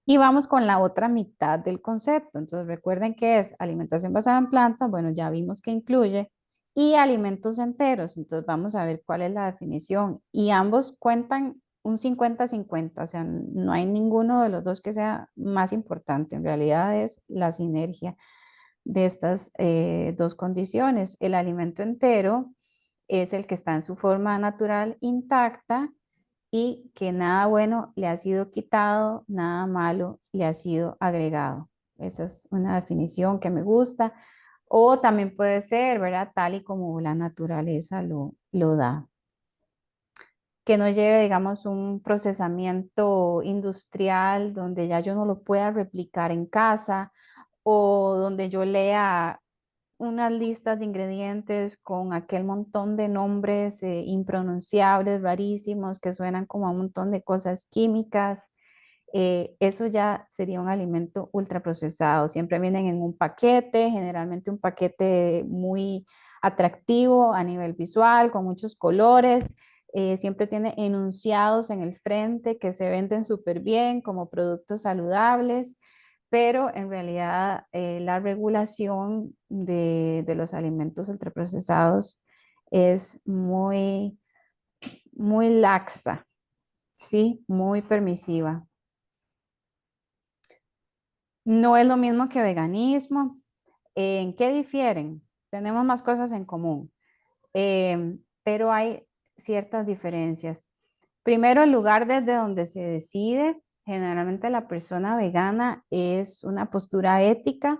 Y vamos con la otra mitad del concepto. Entonces recuerden que es alimentación basada en plantas. Bueno, ya vimos que incluye. Y alimentos enteros. Entonces vamos a ver cuál es la definición. Y ambos cuentan un 50-50. O sea, no hay ninguno de los dos que sea más importante. En realidad es la sinergia de estas dos condiciones. El alimento entero es el que está en su forma natural intacta y que nada bueno le ha sido quitado, nada malo le ha sido agregado. Esa es una definición que me gusta. O también puede ser, ¿verdad? Tal y como la naturaleza lo da. Que no lleve, digamos, un procesamiento industrial donde ya yo no lo pueda replicar en casa o donde yo lea unas listas de ingredientes con aquel montón de nombres impronunciables, rarísimos, que suenan como a un montón de cosas químicas. Eso ya sería un alimento ultraprocesado. Siempre vienen en un paquete, generalmente un paquete muy atractivo a nivel visual, con muchos colores. Siempre tiene enunciados en el frente que se venden súper bien como productos saludables, pero en realidad la regulación de los alimentos ultraprocesados es muy laxa, ¿sí? Muy permisiva. No es lo mismo que veganismo. ¿En qué difieren? Tenemos más cosas en común, pero hay ciertas diferencias. Primero, el lugar desde donde se decide. Generalmente la persona vegana es una postura ética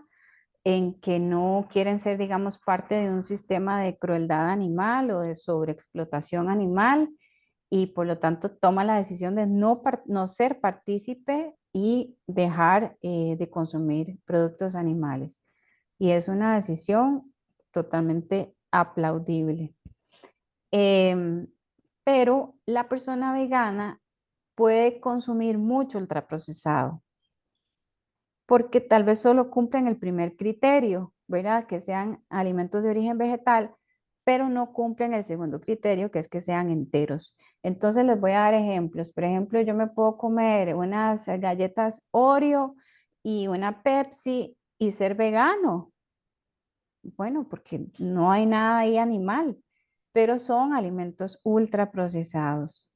en que no quieren ser, digamos, parte de un sistema de crueldad animal o de sobreexplotación animal y por lo tanto toma la decisión de no ser partícipe y dejar de consumir productos animales. Y es una decisión totalmente aplaudible. Em, pero la persona vegana puede consumir mucho ultraprocesado porque tal vez solo cumplen el primer criterio, ¿verdad? Que sean alimentos de origen vegetal, pero no cumplen el segundo criterio, que es que sean enteros. Entonces les voy a dar ejemplos. Por ejemplo, yo me puedo comer unas galletas Oreo y una Pepsi y ser vegano. Bueno, porque no hay nada ahí animal, pero son alimentos ultraprocesados.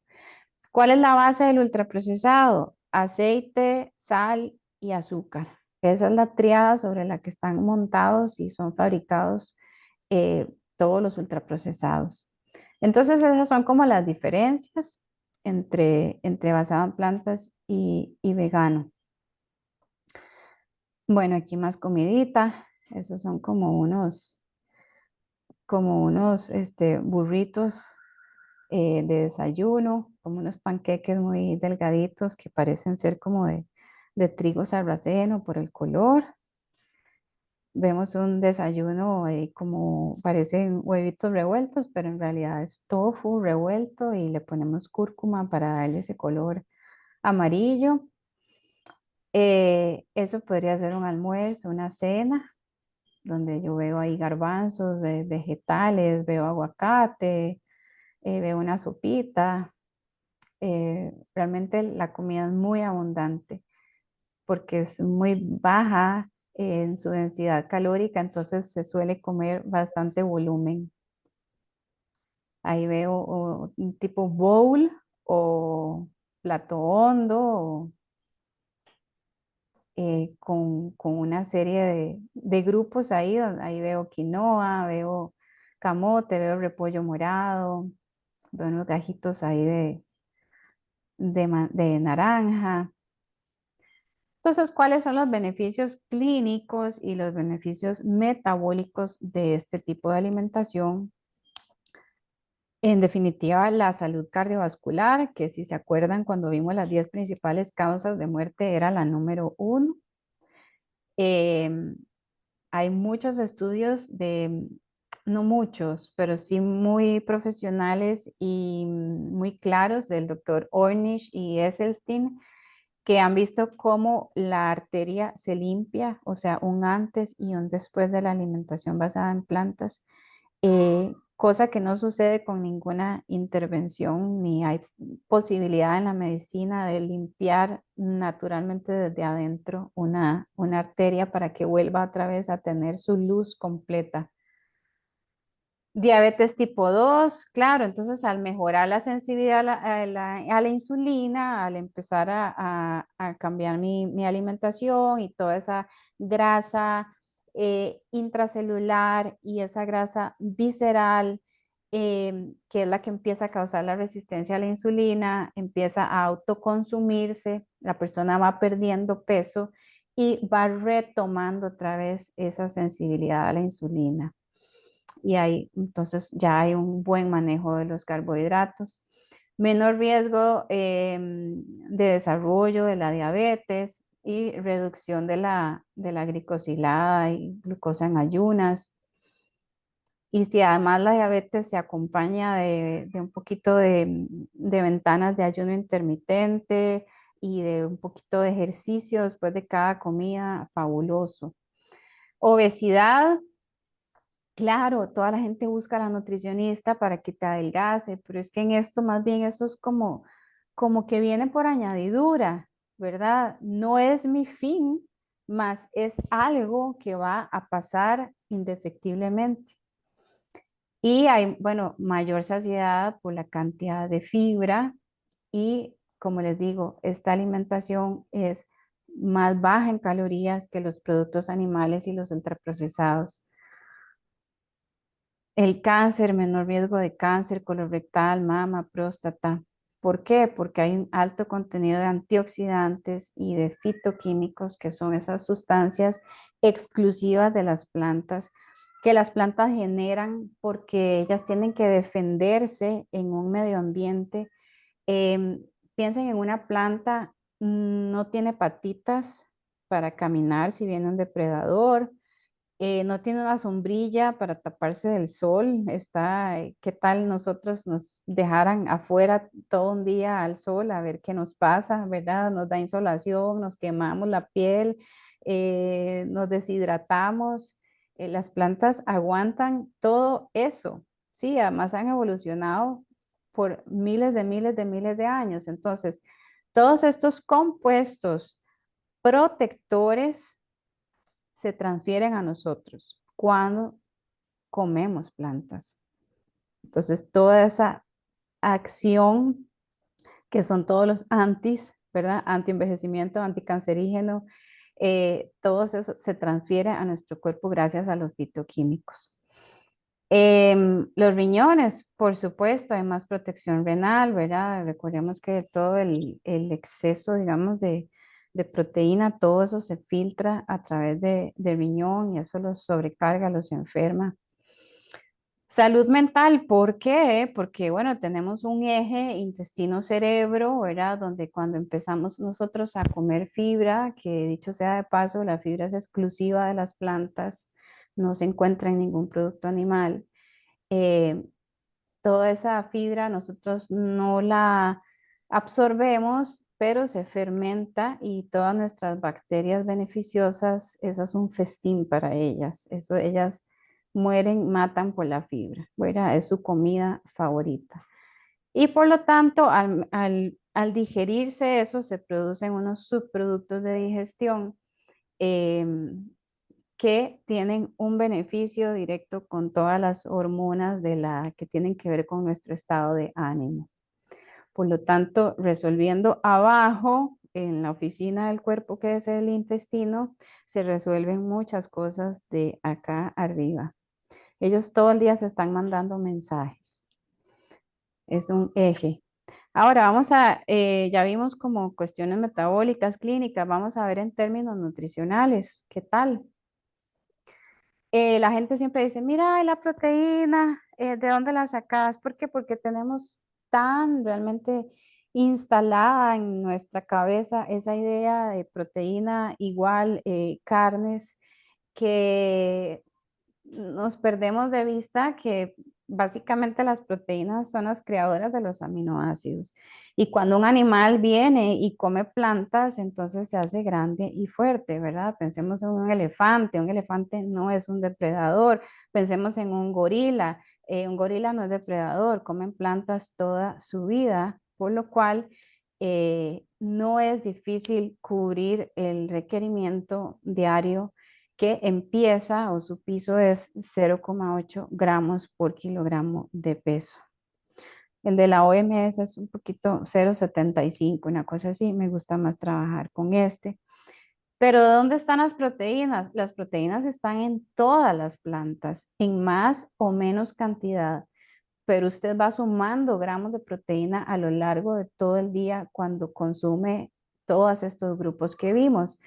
¿Cuál es la base del ultraprocesado? Aceite, sal y azúcar. Esa es la triada sobre la que están montados y son fabricados todos los ultraprocesados. Entonces, esas son como las diferencias entre basado en plantas y vegano. Bueno, aquí más comidita. Esos son como unos burritos de desayuno, como unos panqueques muy delgaditos que parecen ser como de trigo sarraceno por el color. Vemos un desayuno como parecen huevitos revueltos, pero en realidad es tofu revuelto y le ponemos cúrcuma para darle ese color amarillo. Eso podría ser un almuerzo, una cena, donde yo veo ahí garbanzos, vegetales, veo aguacate, veo una sopita. Realmente la comida es muy abundante porque es muy baja en su densidad calórica, entonces se suele comer bastante volumen. Ahí veo un tipo bowl o plato hondo con una serie de grupos ahí, ahí veo quinoa, veo camote, veo repollo morado, veo unos gajitos ahí de naranja. Entonces, ¿cuáles son los beneficios clínicos y los beneficios metabólicos de este tipo de alimentación? En definitiva, la salud cardiovascular, que si se acuerdan cuando vimos las 10 principales causas de muerte, era la número uno. Em, Hay muchos estudios no muchos, pero sí muy profesionales y muy claros del doctor Ornish y Esselstyn, que han visto cómo la arteria se limpia, o sea, un antes y un después de la alimentación basada en plantas, cosa que no sucede con ninguna intervención, ni hay posibilidad en la medicina de limpiar naturalmente desde adentro una arteria para que vuelva otra vez a tener su luz completa. Diabetes tipo 2, claro, entonces al mejorar la sensibilidad a la insulina, al empezar a cambiar mi alimentación y toda esa grasa intracelular y esa grasa visceral que es la que empieza a causar la resistencia a la insulina, empieza a autoconsumirse, la persona va perdiendo peso y va retomando otra vez esa sensibilidad a la insulina. Y ahí entonces ya hay un buen manejo de los carbohidratos. Menor riesgo de desarrollo de la diabetes y reducción de la glicosilada y glucosa en ayunas. Y si además la diabetes se acompaña de un poquito de ventanas de ayuno intermitente y de un poquito de ejercicio después de cada comida, fabuloso. Obesidad, claro, toda la gente busca a la nutricionista para que te adelgace, pero es que en esto más bien eso es como que viene por añadidura, ¿verdad? No es mi fin, más es algo que va a pasar indefectiblemente. Y hay, bueno, mayor saciedad por la cantidad de fibra y, como les digo, esta alimentación es más baja en calorías que los productos animales y los ultraprocesados. El cáncer, menor riesgo de cáncer colorectal, mama, próstata. ¿Por qué? Porque hay un alto contenido de antioxidantes y de fitoquímicos, que son esas sustancias exclusivas de las plantas, que las plantas generan porque ellas tienen que defenderse en un medio ambiente. Em, Piensen en una planta, no tiene patitas para caminar si viene un depredador, no tiene una sombrilla para taparse del sol. Está, ¿qué tal nosotros nos dejaran afuera todo un día al sol a ver qué nos pasa, ¿verdad? Nos da insolación, nos quemamos la piel, nos deshidratamos. Las plantas aguantan todo eso, sí, además han evolucionado por miles de años. Entonces, todos estos compuestos protectores se transfieren a nosotros cuando comemos plantas. Entonces, toda esa acción que son todos los antis, ¿verdad? Antienvejecimiento, anticancerígeno, todo eso se transfiere a nuestro cuerpo gracias a los fitoquímicos. Los riñones, por supuesto, hay más protección renal, ¿verdad? Recordemos que todo el exceso, digamos, de proteína, todo eso se filtra a través de riñón y eso los sobrecarga, los enferma. Salud mental, ¿por qué? Porque, bueno, tenemos un eje intestino-cerebro, ¿verdad? Donde cuando empezamos nosotros a comer fibra, que dicho sea de paso, la fibra es exclusiva de las plantas, no se encuentra en ningún producto animal. eh, Toda esa fibra nosotros no la absorbemos, pero se fermenta y todas nuestras bacterias beneficiosas, esa es un festín para ellas. Eso ellas mueren, matan por la fibra, ¿verdad? Es su comida favorita. Y por lo tanto, al digerirse eso, se producen unos subproductos de digestión. em, que tienen un beneficio directo con todas las hormonas de la que tienen que ver con nuestro estado de ánimo. Por lo tanto, resolviendo abajo en la oficina del cuerpo, que es el intestino, se resuelven muchas cosas de acá arriba. Ellos todo el día se están mandando mensajes. Es un eje. Ahora ya vimos como cuestiones metabólicas, clínicas, vamos a ver en términos nutricionales, ¿qué tal? La gente siempre dice, mira, ¿y la proteína, ¿de dónde la sacas? ¿Por qué? Porque tenemos tan realmente instalada en nuestra cabeza esa idea de proteína igual carnes, que nos perdemos de vista que básicamente las proteínas son las creadoras de los aminoácidos. Y cuando un animal viene y come plantas, entonces se hace grande y fuerte, ¿verdad? Pensemos en un elefante no es un depredador. Pensemos en un gorila no es depredador, comen plantas toda su vida, por lo cual no es difícil cubrir el requerimiento diario que empieza o su piso es 0,8 gramos por kilogramo de peso. El de la OMS es un poquito 0,75, una cosa así. Me gusta más trabajar con este. Pero ¿dónde están las proteínas? Las proteínas están en todas las plantas, en más o menos cantidad, pero usted va sumando gramos de proteína a lo largo de todo el día cuando consume todos estos grupos que vimos.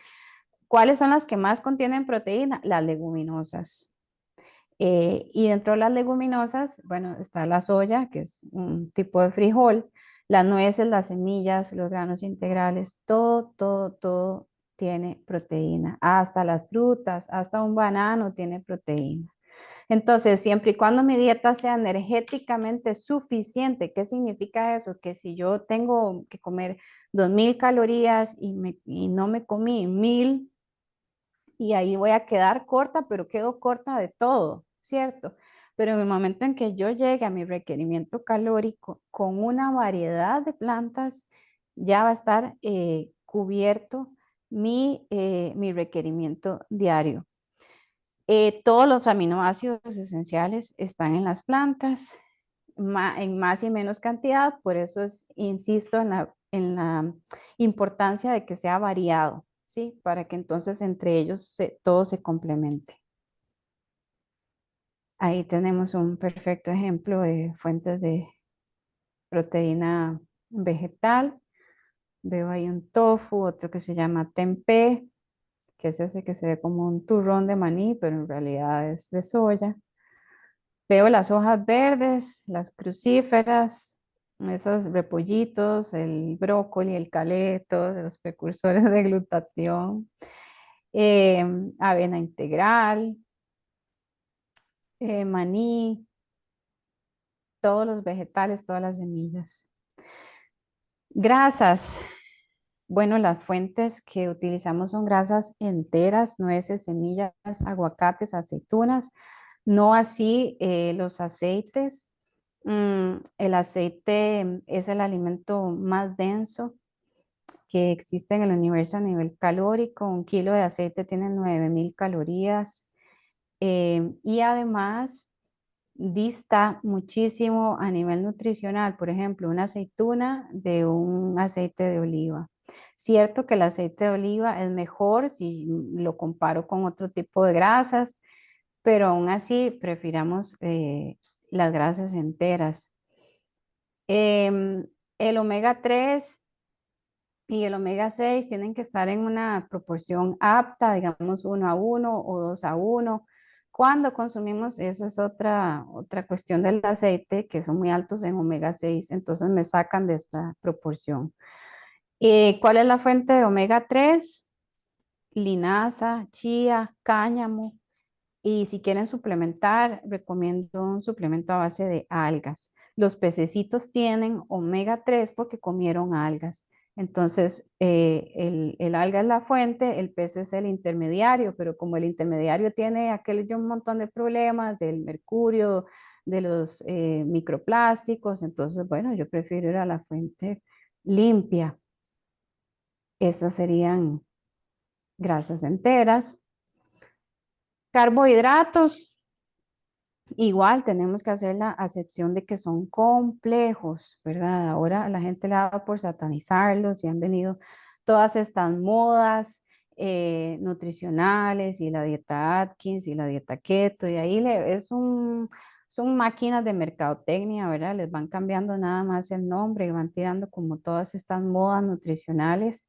¿Cuáles son las que más contienen proteína? Las leguminosas. Y dentro de las leguminosas, bueno, está la soya, que es un tipo de frijol, las nueces, las semillas, los granos integrales, todo tiene proteína, hasta las frutas, hasta un banano tiene proteína. Entonces, siempre y cuando mi dieta sea energéticamente suficiente, ¿qué significa eso? Que si yo tengo que comer 2000 calorías y no me comí 1000, y ahí voy a quedar corta, pero quedo corta de todo, ¿cierto? Pero en el momento en que yo llegue a mi requerimiento calórico con una variedad de plantas, ya va a estar cubierto mi requerimiento diario. Todos los aminoácidos esenciales están en las plantas, en más y menos cantidad, por eso insisto en la importancia de que sea variado, ¿sí? Para que entonces entre ellos todo se complemente. Ahí tenemos un perfecto ejemplo de fuentes de proteína vegetal. Veo ahí un tofu, otro que se llama tempeh, que es ese que se ve como un turrón de maní, pero en realidad es de soya. Veo las hojas verdes, las crucíferas, esos repollitos, el brócoli, el caleto, los precursores de glutatión, avena integral, maní, todos los vegetales, todas las semillas. Grasas. Bueno, las fuentes que utilizamos son grasas enteras, nueces, semillas, aguacates, aceitunas, no así los aceites. El aceite es el alimento más denso que existe en el universo a nivel calórico. 1 kilo de aceite tiene 9000 calorías y además dista muchísimo a nivel nutricional. Por ejemplo, una aceituna de un aceite de oliva. Cierto que el aceite de oliva es mejor si lo comparo con otro tipo de grasas, pero aún así prefiramos las grasas enteras. El omega 3 y el omega 6 tienen que estar en una proporción apta, digamos 1 a 1 o 2 a 1. Cuando consumimos, eso es otra cuestión del aceite, que son muy altos en omega 6, entonces me sacan de esta proporción. ¿Cuál es la fuente de omega 3? Linaza, chía, cáñamo. Y si quieren suplementar, recomiendo un suplemento a base de algas. Los pececitos tienen omega 3 porque comieron algas. Entonces, el alga es la fuente, el pez es el intermediario, pero como el intermediario tiene un montón de problemas del mercurio, de los microplásticos, entonces, bueno, yo prefiero ir a la fuente limpia. Esas serían grasas enteras. Carbohidratos. Igual tenemos que hacer la acepción de que son complejos, ¿verdad? Ahora la gente le da por satanizarlos y han venido todas estas modas nutricionales y la dieta Atkins y la dieta keto y ahí son máquinas de mercadotecnia, ¿verdad? Les van cambiando nada más el nombre y van tirando como todas estas modas nutricionales.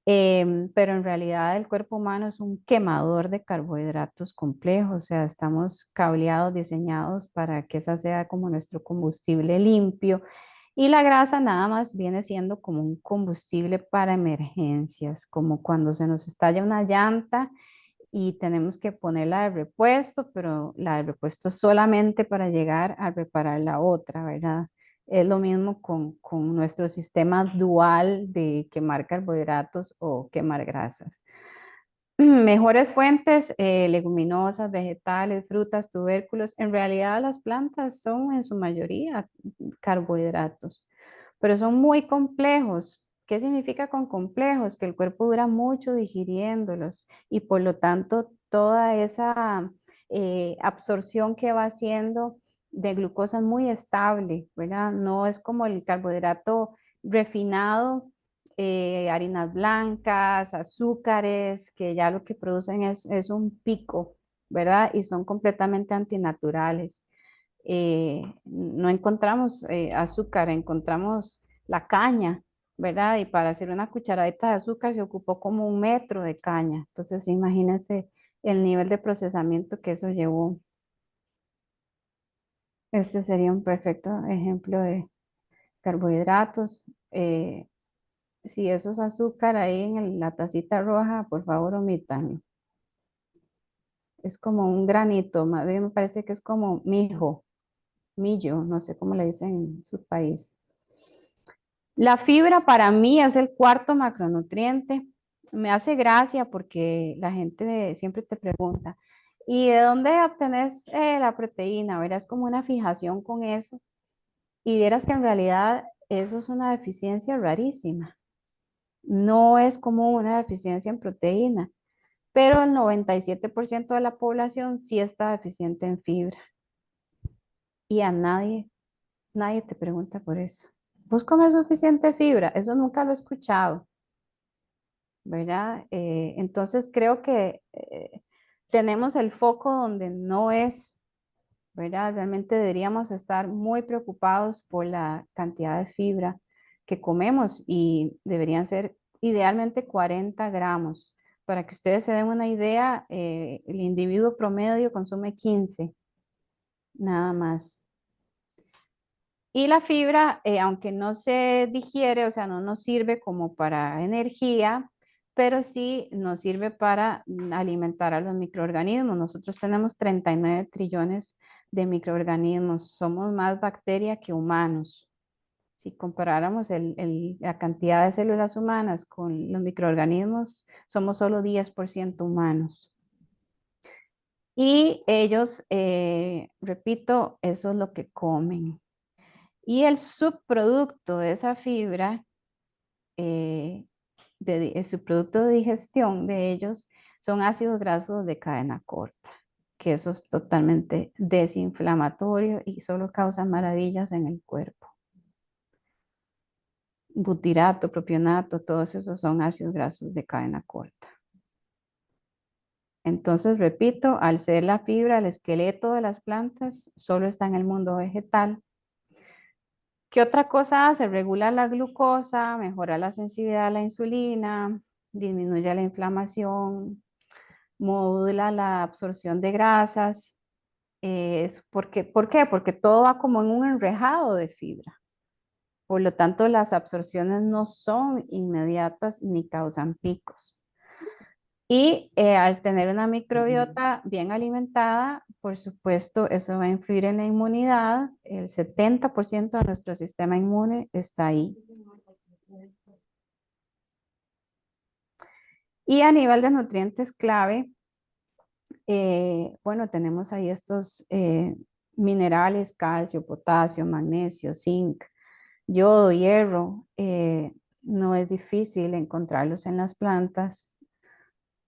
Pero en realidad el cuerpo humano es un quemador de carbohidratos complejos, o sea, estamos cableados, diseñados para que esa sea como nuestro combustible limpio y la grasa nada más viene siendo como un combustible para emergencias, como cuando se nos estalla una llanta y tenemos que ponerla de repuesto, pero la de repuesto solamente para llegar a reparar la otra, ¿verdad? Es lo mismo con nuestro sistema dual de quemar carbohidratos o quemar grasas. Mejores fuentes, leguminosas, vegetales, frutas, tubérculos. En realidad las plantas son en su mayoría carbohidratos, pero son muy complejos. ¿Qué significa con complejos? Que el cuerpo dura mucho digiriéndolos y por lo tanto toda esa absorción que va haciendo de glucosa es muy estable, ¿verdad? No es como el carbohidrato refinado, harinas blancas, azúcares, que ya lo que producen es un pico, ¿verdad? Y son completamente antinaturales. no encontramos azúcar, encontramos la caña, ¿verdad? Y para hacer una cucharadita de azúcar se ocupó como 1 metro de caña. Entonces, imagínense el nivel de procesamiento que eso llevó. Este sería un perfecto ejemplo de carbohidratos. Si eso es azúcar ahí en la tacita roja, por favor omítanlo. Es como un granito, más bien me parece que es como millo, no sé cómo le dicen en su país. La fibra para mí es el cuarto macronutriente. Me hace gracia porque la gente siempre te pregunta, ¿y de dónde obtenés la proteína? Verás como una fijación con eso. Y vieras que en realidad eso es una deficiencia rarísima. No es como una deficiencia en proteína, pero el 97% de la población sí está deficiente en fibra. Y a nadie te pregunta por eso. ¿Vos comes suficiente fibra? Eso nunca lo he escuchado, ¿verdad? Entonces creo que tenemos el foco donde no es, ¿verdad? Realmente deberíamos estar muy preocupados por la cantidad de fibra que comemos y deberían ser idealmente 40 gramos. Para que ustedes se den una idea, el individuo promedio consume 15, nada más. Y la fibra, aunque no se digiere, o sea, no nos sirve como para energía, pero sí nos sirve para alimentar a los microorganismos. Nosotros tenemos 39 trillones de microorganismos. Somos más bacteria que humanos. Si comparáramos la cantidad de células humanas con los microorganismos, somos solo 10% humanos. Y ellos, repito, eso es lo que comen. Y el subproducto de esa fibra, el subproducto de digestión de ellos, son ácidos grasos de cadena corta, que eso es totalmente desinflamatorio y solo causa maravillas en el cuerpo. Butirato, propionato, todos esos son ácidos grasos de cadena corta. Entonces, repito, al ser la fibra, el esqueleto de las plantas, solo está en el mundo vegetal. ¿Qué otra cosa hace? Regula la glucosa, mejora la sensibilidad a la insulina, disminuye la inflamación, modula la absorción de grasas. ¿Por qué? Porque todo va como en un enrejado de fibra. Por lo tanto, las absorciones no son inmediatas ni causan picos. Y al tener una microbiota bien alimentada, por supuesto, eso va a influir en la inmunidad. El 70% de nuestro sistema inmune está ahí. Y a nivel de nutrientes clave, bueno, tenemos ahí estos minerales, calcio, potasio, magnesio, zinc, yodo, hierro. No es difícil encontrarlos en las plantas.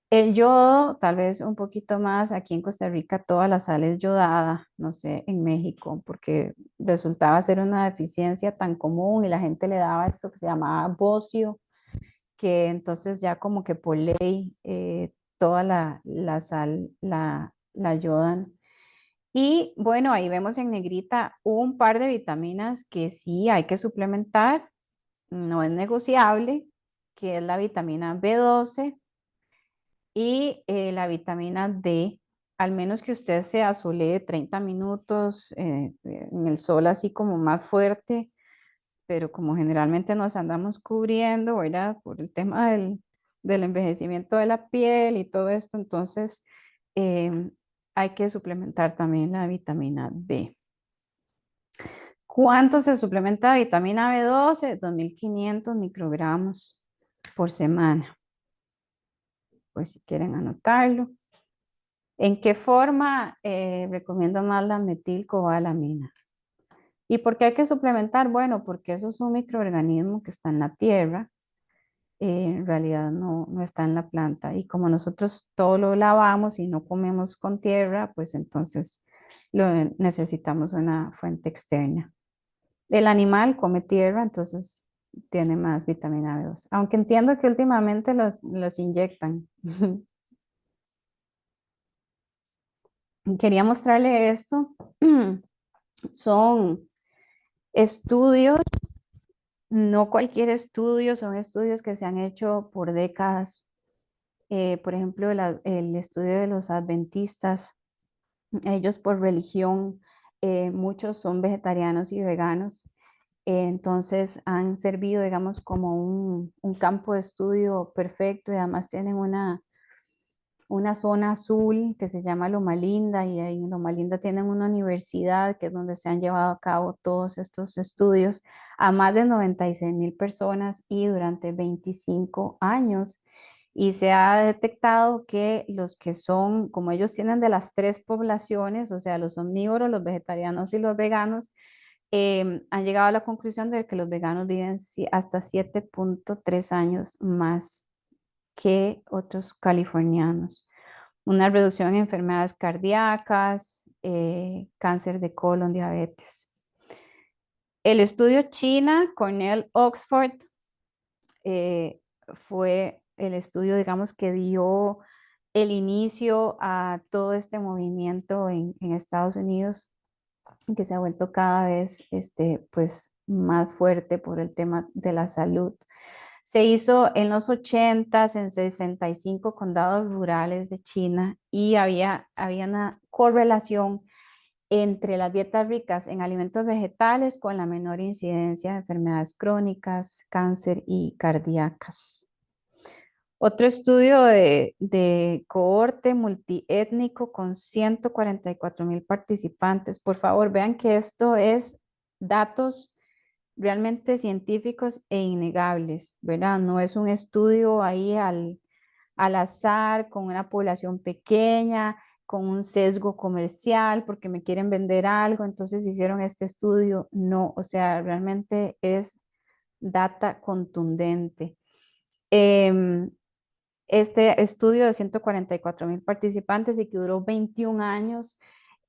El yodo, tal vez un poquito más, aquí en Costa Rica toda la sal es yodada, no sé, en México, porque resultaba ser una deficiencia tan común y la gente le daba esto que se llamaba bocio, que entonces ya como que por ley toda la sal la yodan. Y bueno, ahí vemos en negrita un par de vitaminas que sí hay que suplementar, no es negociable, que es la vitamina B12 y la vitamina D, al menos que usted se asolee 30 minutos en el sol así como más fuerte, pero como generalmente nos andamos cubriendo, ¿verdad? Por el tema del envejecimiento de la piel y todo esto, entonces hay que suplementar también la vitamina D. ¿Cuánto se suplementa de vitamina B12? 2.500 microgramos por semana, por si quieren anotarlo. ¿En qué forma recomiendo más la metilcobalamina? ¿Y por qué hay que suplementar? Bueno, porque eso es un microorganismo que está en la tierra, en realidad no está en la planta. Y como nosotros todo lo lavamos y no comemos con tierra, pues entonces necesitamos una fuente externa. El animal come tierra, entonces tiene más vitamina B2. Aunque entiendo que últimamente los inyectan. Quería mostrarle esto Son estudios, no cualquier estudio, son estudios que se han hecho por décadas. Por ejemplo, el estudio de los adventistas, ellos por religión, muchos son vegetarianos y veganos. Entonces han servido, digamos, como un campo de estudio perfecto y además tienen una zona azul que se llama Loma Linda y ahí en Loma Linda tienen una universidad que es donde se han llevado a cabo todos estos estudios a más de 96.000 personas y durante 25 años. Y se ha detectado que los que son, como ellos tienen de las tres poblaciones, o sea, los omnívoros, los vegetarianos y los veganos, han llegado a la conclusión de que los veganos viven hasta 7.3 años más que otros californianos. Una reducción en enfermedades cardíacas, cáncer de colon, diabetes. El estudio China, Cornell, Oxford, eh, fue el estudio, digamos, que dio el inicio a todo este movimiento en Estados Unidos, que se ha vuelto cada vez pues, más fuerte por el tema de la salud. Se hizo en los 80 en 65 condados rurales de China y había una correlación entre las dietas ricas en alimentos vegetales con la menor incidencia de enfermedades crónicas, cáncer y cardíacas. Otro estudio de cohorte multiétnico con 144.000 participantes. Por favor, vean que esto es datos realmente científicos e innegables, ¿verdad? No es un estudio ahí al azar, con una población pequeña, con un sesgo comercial, porque me quieren vender algo, entonces hicieron este estudio. No, o sea, realmente es data contundente. Este estudio de 144.000 participantes y que duró 21 años,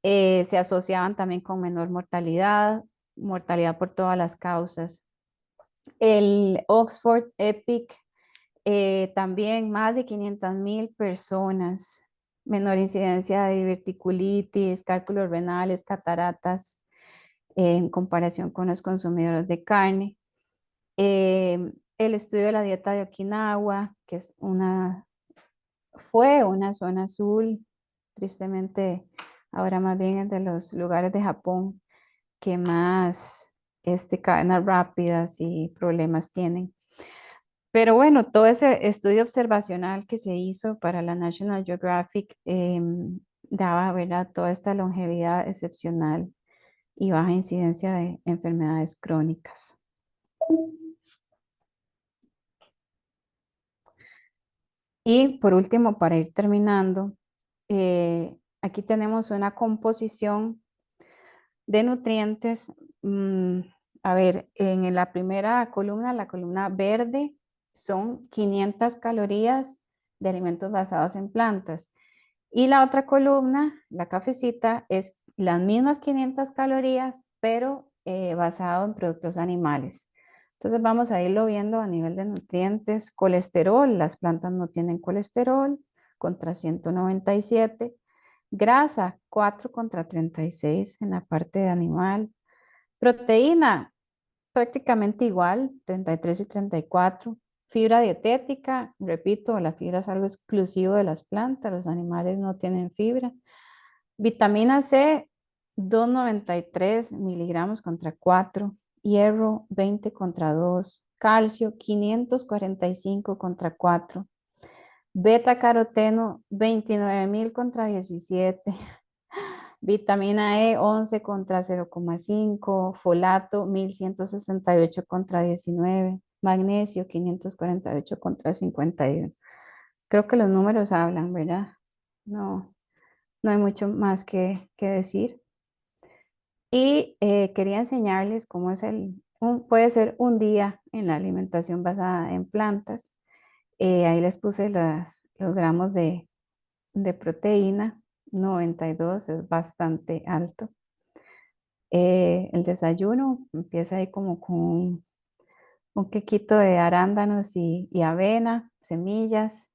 se asociaban también con menor mortalidad, mortalidad por todas las causas. El Oxford EPIC, también más de 500.000 personas, menor incidencia de diverticulitis, cálculos renales, cataratas, en comparación con los consumidores de carne. El estudio de la dieta de Okinawa, que fue una zona azul, tristemente ahora más bien es de los lugares de Japón que más cadenas rápidas y problemas tienen. Pero bueno, todo ese estudio observacional que se hizo para la National Geographic daba, ¿verdad?, toda esta longevidad excepcional y baja incidencia de enfermedades crónicas. Y por último, para ir terminando, aquí tenemos una composición de nutrientes. A ver, en la primera columna, la columna verde, son 500 calorías de alimentos basados en plantas. Y la otra columna, la cafecita, es las mismas 500 calorías, pero basado en productos animales. Entonces vamos a irlo viendo a nivel de nutrientes. Colesterol, las plantas no tienen colesterol, contra 197. Grasa, 4 contra 36 en la parte de animal. Proteína, prácticamente igual, 33 y 34. Fibra dietética, repito, la fibra es algo exclusivo de las plantas, los animales no tienen fibra. Vitamina C, 293 miligramos contra 4. Hierro, 20 contra 2. Calcio, 545 contra 4. Beta caroteno, 29.000 contra 17. Vitamina E, 11 contra 0,5. Folato, 1.168 contra 19. Magnesio, 548 contra 51. Creo que los números hablan, ¿verdad? No, no hay mucho más que decir. Y quería enseñarles cómo es puede ser un día en la alimentación basada en plantas. Ahí les puse los gramos de proteína, 92, es bastante alto. El desayuno empieza ahí como con un quequito de arándanos y avena, semillas,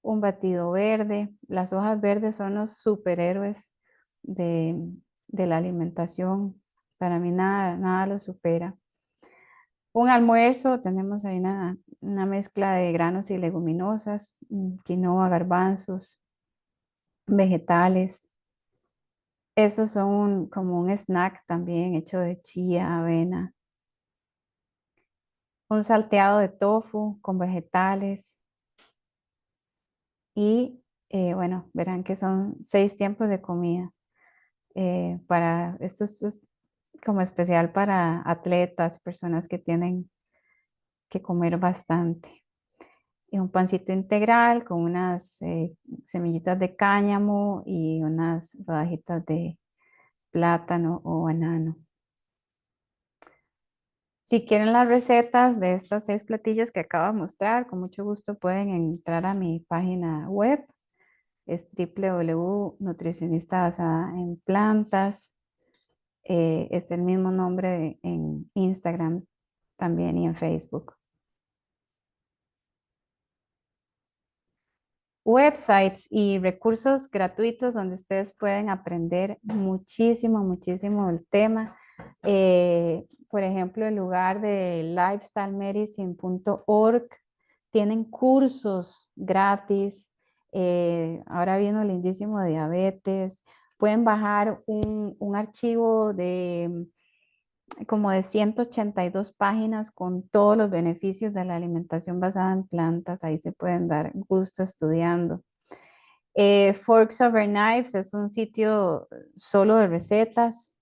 un batido verde. Las hojas verdes son los superhéroes de de la alimentación. Para mí nada lo supera. Un almuerzo, tenemos ahí una mezcla de granos y leguminosas, quinoa, garbanzos, vegetales. Estos son como un snack también hecho de chía, avena. Un salteado de tofu con vegetales. Y bueno, verán que son 6 tiempos de comida. Esto es como especial para atletas, personas que tienen que comer bastante. Y un pancito integral con unas semillitas de cáñamo y unas rodajitas de plátano o banano. Si quieren las recetas de estos 6 platillos que acabo de mostrar, con mucho gusto pueden entrar a mi página web. Es www.nutricionista basada en plantas. Es el mismo nombre en Instagram también y en Facebook. Websites y recursos gratuitos donde ustedes pueden aprender muchísimo el tema. Por ejemplo, el lugar de lifestylemedicine.org tienen cursos gratis. Ahora vino el lindísimo de diabetes. Pueden bajar un archivo de como de 182 páginas con todos los beneficios de la alimentación basada en plantas. Ahí se pueden dar gusto estudiando. Forks Over Knives es un sitio solo de recetas.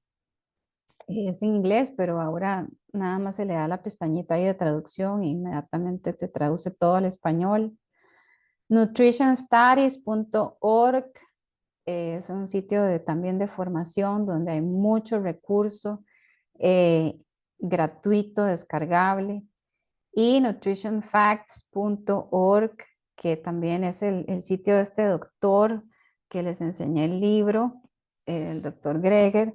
Es en inglés, pero ahora nada más se le da la pestañita ahí de traducción e inmediatamente te traduce todo al español. Nutritionstudies.org es un sitio también de formación donde hay mucho recurso eh, gratuito, descargable. Y nutritionfacts.org, que también es el sitio de este doctor que les enseñé el libro, el doctor Greger,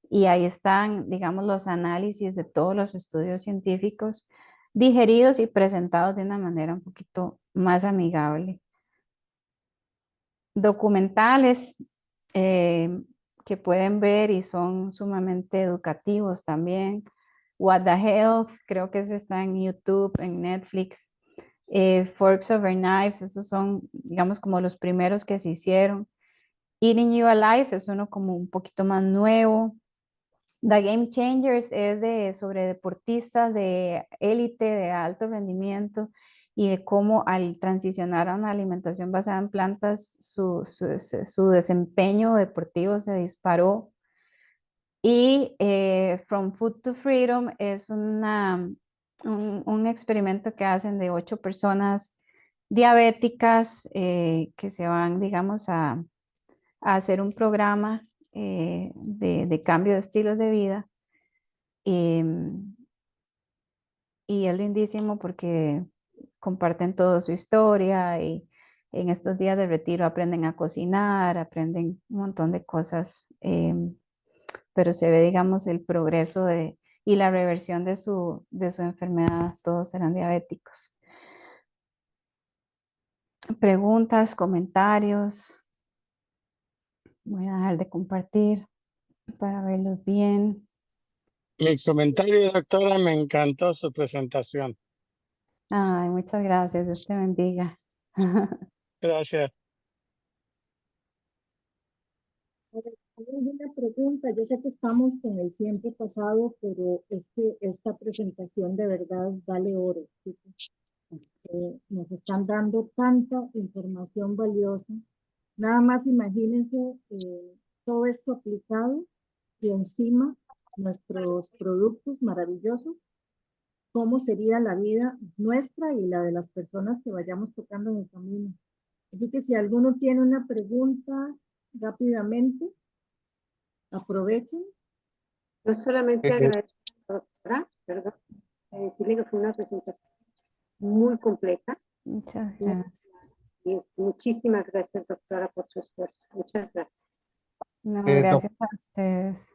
y ahí están, digamos, los análisis de todos los estudios científicos digeridos y presentados de una manera un poquito más amigable. Documentales que pueden ver y son sumamente educativos también. What the Health, creo que ese está en YouTube, en Netflix. Forks Over Knives, esos son, digamos, como los primeros que se hicieron. Eating You Alive es uno como un poquito más nuevo. The Game Changers es sobre deportistas de élite, de alto rendimiento y de cómo al transicionar a una alimentación basada en plantas, su desempeño deportivo se disparó. Y From Food to Freedom es un experimento que hacen de 8 personas diabéticas que se van, digamos, a hacer un programa de cambio de estilos de vida. Y es lindísimo porque comparten toda su historia y en estos días de retiro aprenden a cocinar, aprenden un montón de cosas, pero se ve, digamos, el progreso y la reversión de su enfermedad. Todos serán diabéticos. Preguntas, comentarios. Voy a dejar de compartir para verlos bien. Mi comentario, doctora, me encantó su presentación. Ay, muchas gracias. Dios te bendiga. Gracias. Hay una pregunta, yo sé que estamos con el tiempo pasado, pero es que esta presentación de verdad vale oro, chicos. Nos están dando tanta información valiosa. Nada más imagínense todo esto aplicado y encima nuestros productos maravillosos, cómo sería la vida nuestra y la de las personas que vayamos tocando en el camino. Así que si alguno tiene una pregunta rápidamente, aprovechen. Yo solamente agradezco a la doctora, perdón, decirle que fue una presentación muy completa. Muchas gracias. Y muchísimas gracias, doctora, por su esfuerzo. Muchas gracias. No, gracias a ustedes.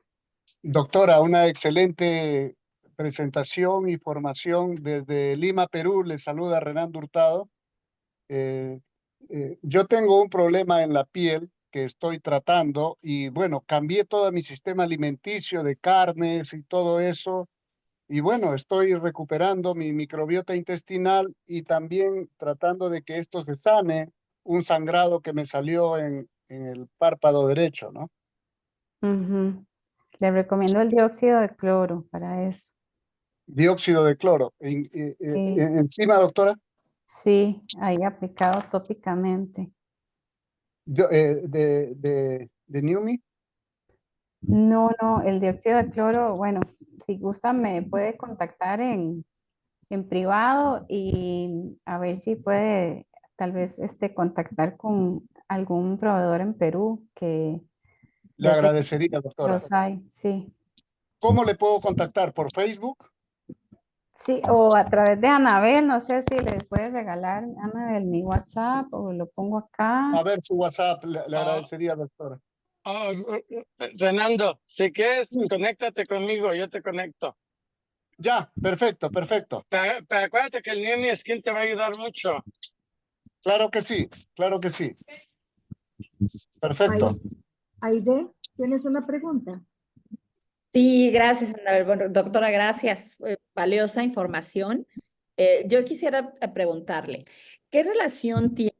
Doctora, una excelente presentación y formación desde Lima, Perú. Les saluda Renando Hurtado. Yo tengo un problema en la piel que estoy tratando y bueno, cambié todo mi sistema alimenticio de carnes y todo eso. Y bueno, estoy recuperando mi microbiota intestinal y también tratando de que esto se sane, un sangrado que me salió en el párpado derecho, ¿no? Ujú. Le recomiendo el dióxido de cloro para eso. Dióxido de cloro. Sí, Encima, doctora, sí, ahí aplicado tópicamente. de Numi. No, no, el dióxido de cloro, bueno, si gusta me puede contactar en privado y a ver si puede tal vez contactar con algún proveedor en Perú que Le yo sé que agradecería, doctora. los hay, sí. ¿Cómo le puedo contactar? ¿Por Facebook? Sí, o a través de Anabel, no sé si les puede regalar Anabel mi WhatsApp o lo pongo acá. A ver su WhatsApp, le Ah, agradecería, doctora. Fernando, si quieres, Sí. conéctate conmigo, yo te conecto. Ya, perfecto, perfecto. Pero acuérdate que el Nini Skin te va a ayudar mucho. Claro que sí, claro que sí. Perfecto. Aide, ¿tienes una pregunta? Sí, gracias, Anabel. Bueno, doctora, gracias. Valiosa información. Yo quisiera preguntarle, ¿qué relación tiene?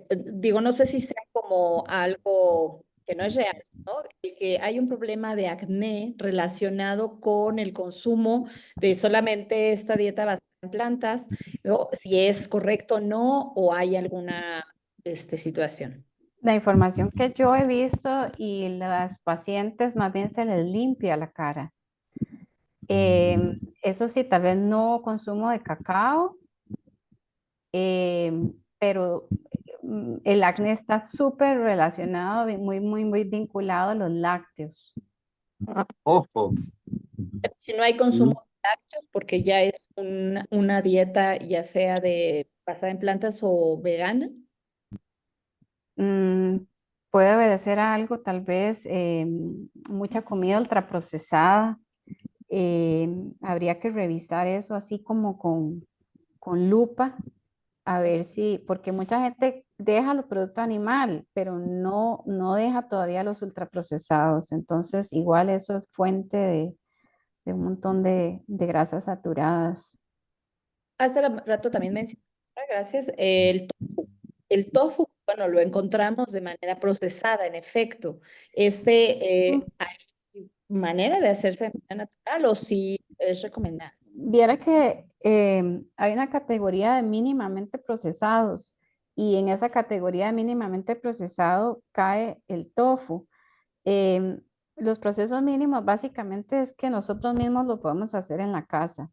Digo, no sé si sea como algo que no es real, ¿no? El que hay un problema de acné relacionado con el consumo de solamente esta dieta basada en plantas, ¿no? Si es correcto o no, o hay alguna situación. La información que yo he visto y las pacientes más bien se les limpia la cara. Eso sí, tal vez no consumo de cacao, pero el acné está súper relacionado, muy vinculado a los lácteos. Ojo. Si no hay consumo de lácteos, porque ya es una dieta ya sea basada en plantas o vegana. Mm, puede obedecer a algo, tal vez mucha comida ultraprocesada. Habría que revisar eso así como con lupa, a ver si, porque mucha gente deja los productos animal, pero no deja todavía los ultraprocesados. Entonces, igual eso es fuente de un montón de grasas saturadas. Hace rato también mencioné, gracias, el tofu. El tofu, bueno, lo encontramos de manera procesada, en efecto. ¿Hay manera de hacerse de manera natural o sí es recomendable? Viera que hay una categoría de mínimamente procesados y en esa categoría de mínimamente procesado cae el tofu. Em, los procesos mínimos básicamente es que nosotros mismos lo podemos hacer en la casa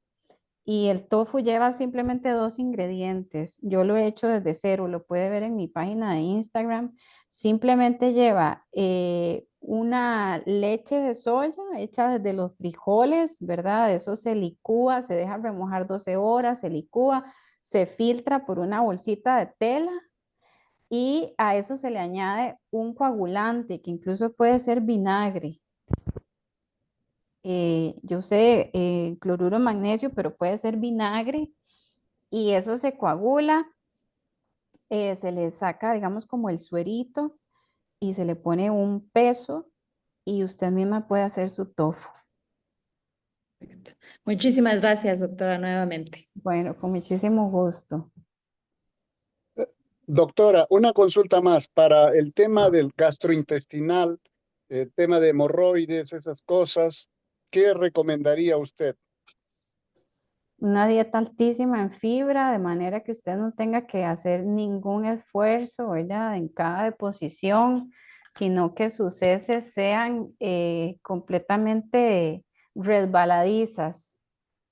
y el tofu lleva simplemente dos ingredientes. Yo lo he hecho desde cero, lo puede ver en mi página de Instagram. Simplemente lleva una leche de soya hecha desde los frijoles, ¿verdad? Eso se licúa, se deja remojar 12 horas, se licúa, se filtra por una bolsita de tela y a eso se le añade un coagulante que incluso puede ser vinagre. Yo usé cloruro de magnesio, pero puede ser vinagre y eso se coagula, se le saca, digamos, como el suerito y se le pone un peso y usted misma puede hacer su tofu. Perfecto. Muchísimas gracias, doctora, nuevamente. Bueno, con muchísimo gusto. Doctora, una consulta más para el tema del gastrointestinal, el tema de hemorroides, esas cosas. ¿Qué recomendaría usted? Una dieta altísima en fibra, de manera que usted no tenga que hacer ningún esfuerzo, ¿verdad? En cada deposición, sino que sus heces sean completamente resbaladizas,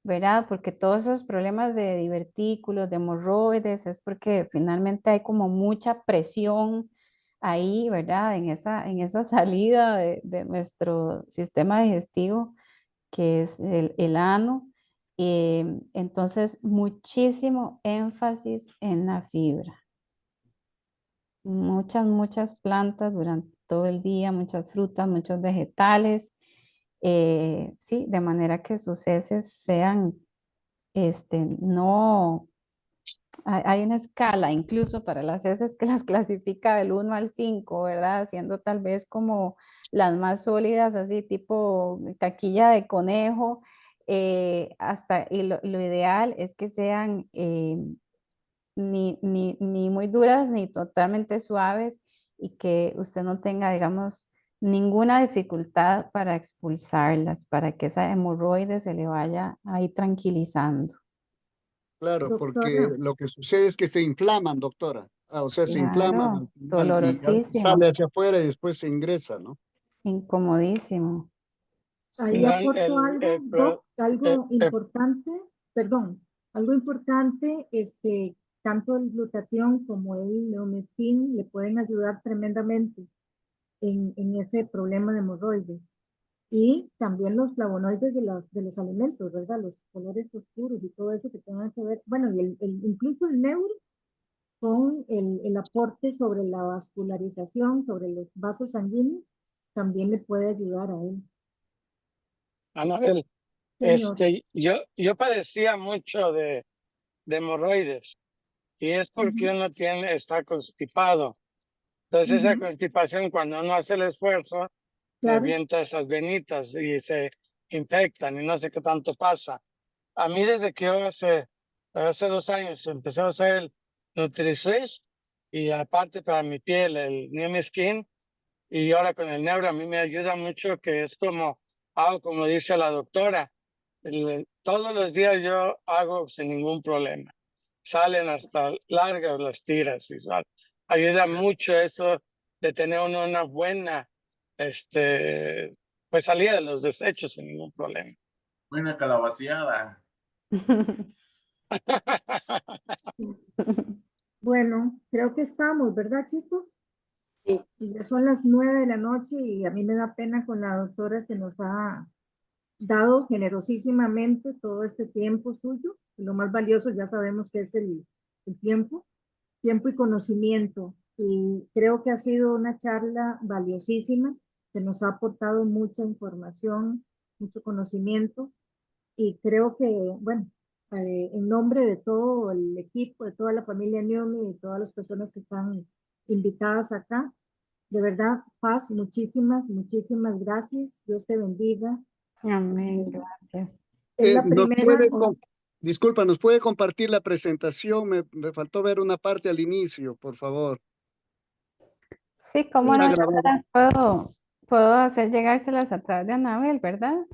¿verdad? Porque todos esos problemas de divertículos, de hemorroides, es porque finalmente hay como mucha presión ahí, ¿verdad? En esa salida de nuestro sistema digestivo, que es el ano. Entonces, muchísimo énfasis en la fibra. Muchas plantas durante todo el día, muchas frutas, muchos vegetales. Sí, de manera que sus heces sean no hay una escala incluso para las heces que las clasifica del 1 al 5, ¿verdad? Siendo tal vez como las más sólidas, así tipo caquilla de conejo, y lo ideal es que sean ni muy duras ni totalmente suaves y que usted no tenga, digamos, ninguna dificultad para expulsarlas, para que esa hemorroide se le vaya ahí tranquilizando. Claro, porque Doctora, lo que sucede es que se inflaman, doctora. Ah, o sea, se inflaman al Claro, final y ya se dolorosísimo, sale hacia afuera y después se ingresa, ¿no? incomodísimo. ahí Sí. Perdón, aporto algo, Doc, algo el- importante, perdón, algo importante es que tanto el glutatión como el neomestin le pueden ayudar tremendamente en ese problema de hemorroides. Y también los flavonoides de los alimentos, ¿verdad? Los colores oscuros y todo eso que tengan que ver, bueno, y incluso el neuro con el aporte sobre la vascularización, sobre los vasos sanguíneos, también le puede ayudar a él. Anabel, Señor. yo padecía mucho de hemorroides y es porque Ujú, uno está constipado. Entonces esa ujú, constipación, cuando uno hace el esfuerzo, claro, revienta esas venitas y se infectan y no sé qué tanto pasa. A mí desde que yo hace 2 años empecé a hacer el NutriSwish y aparte para mi piel el New Skin y ahora con el neuro a mí me ayuda mucho que es como hago como dice la doctora, todos los días yo hago sin ningún problema. Salen hasta largas las tiras y ayuda mucho eso de tener una buena pues salida de los desechos sin ningún problema. Buena calabaceada. bueno, creo que estamos, ¿verdad, chicos? Sí. Y ya son las 9 de la noche y a mí me da pena con la doctora que nos ha dado generosísimamente todo este tiempo suyo. Lo más valioso ya sabemos que es el tiempo y conocimiento. Y creo que ha sido una charla valiosísima, que nos ha aportado mucha información, mucho conocimiento. Y creo que, bueno, en nombre de todo el equipo, de toda la familia Neomi y todas las personas que están invitadas acá, de verdad, Paz, muchísimas, muchísimas gracias. Dios te bendiga. Amén, Eh, gracias. Es la ¿Nos primera, puede, disculpa, ¿nos puede compartir la presentación? Me faltó ver una parte al inicio, por favor. Sí, cómo Está no, yo grabado. las puedo hacer llegárselas a través de Anabel, ¿verdad?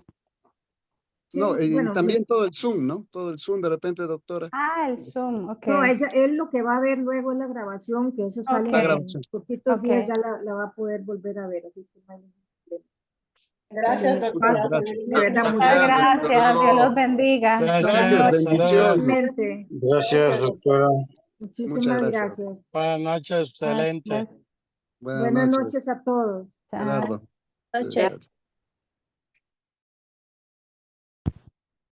sí, No, y bueno, también todo el Zoom, ¿no? Todo el Zoom de repente, doctora. Ah, el Zoom, ok, no, él lo que va a ver luego es la grabación, que eso sale La ok, grabación. en poquitos días, ok. ya la va a poder volver a ver, así es que no hay ningún problema. Gracias, Muchas Paz, doctora. gracias. de verdad, Muchas muchas Gracias, gracias. hasta gracias, Dios los luego. bendiga. Buenas Gracias, Gracias, noches. saludos. bendiciones. Igualmente, Gracias, doctora. Muchas muchísimas gracias. gracias. Buenas noches, excelente. Gracias. Buenas Buenas noches, noches a todos. Chao. Gerardo. Noches.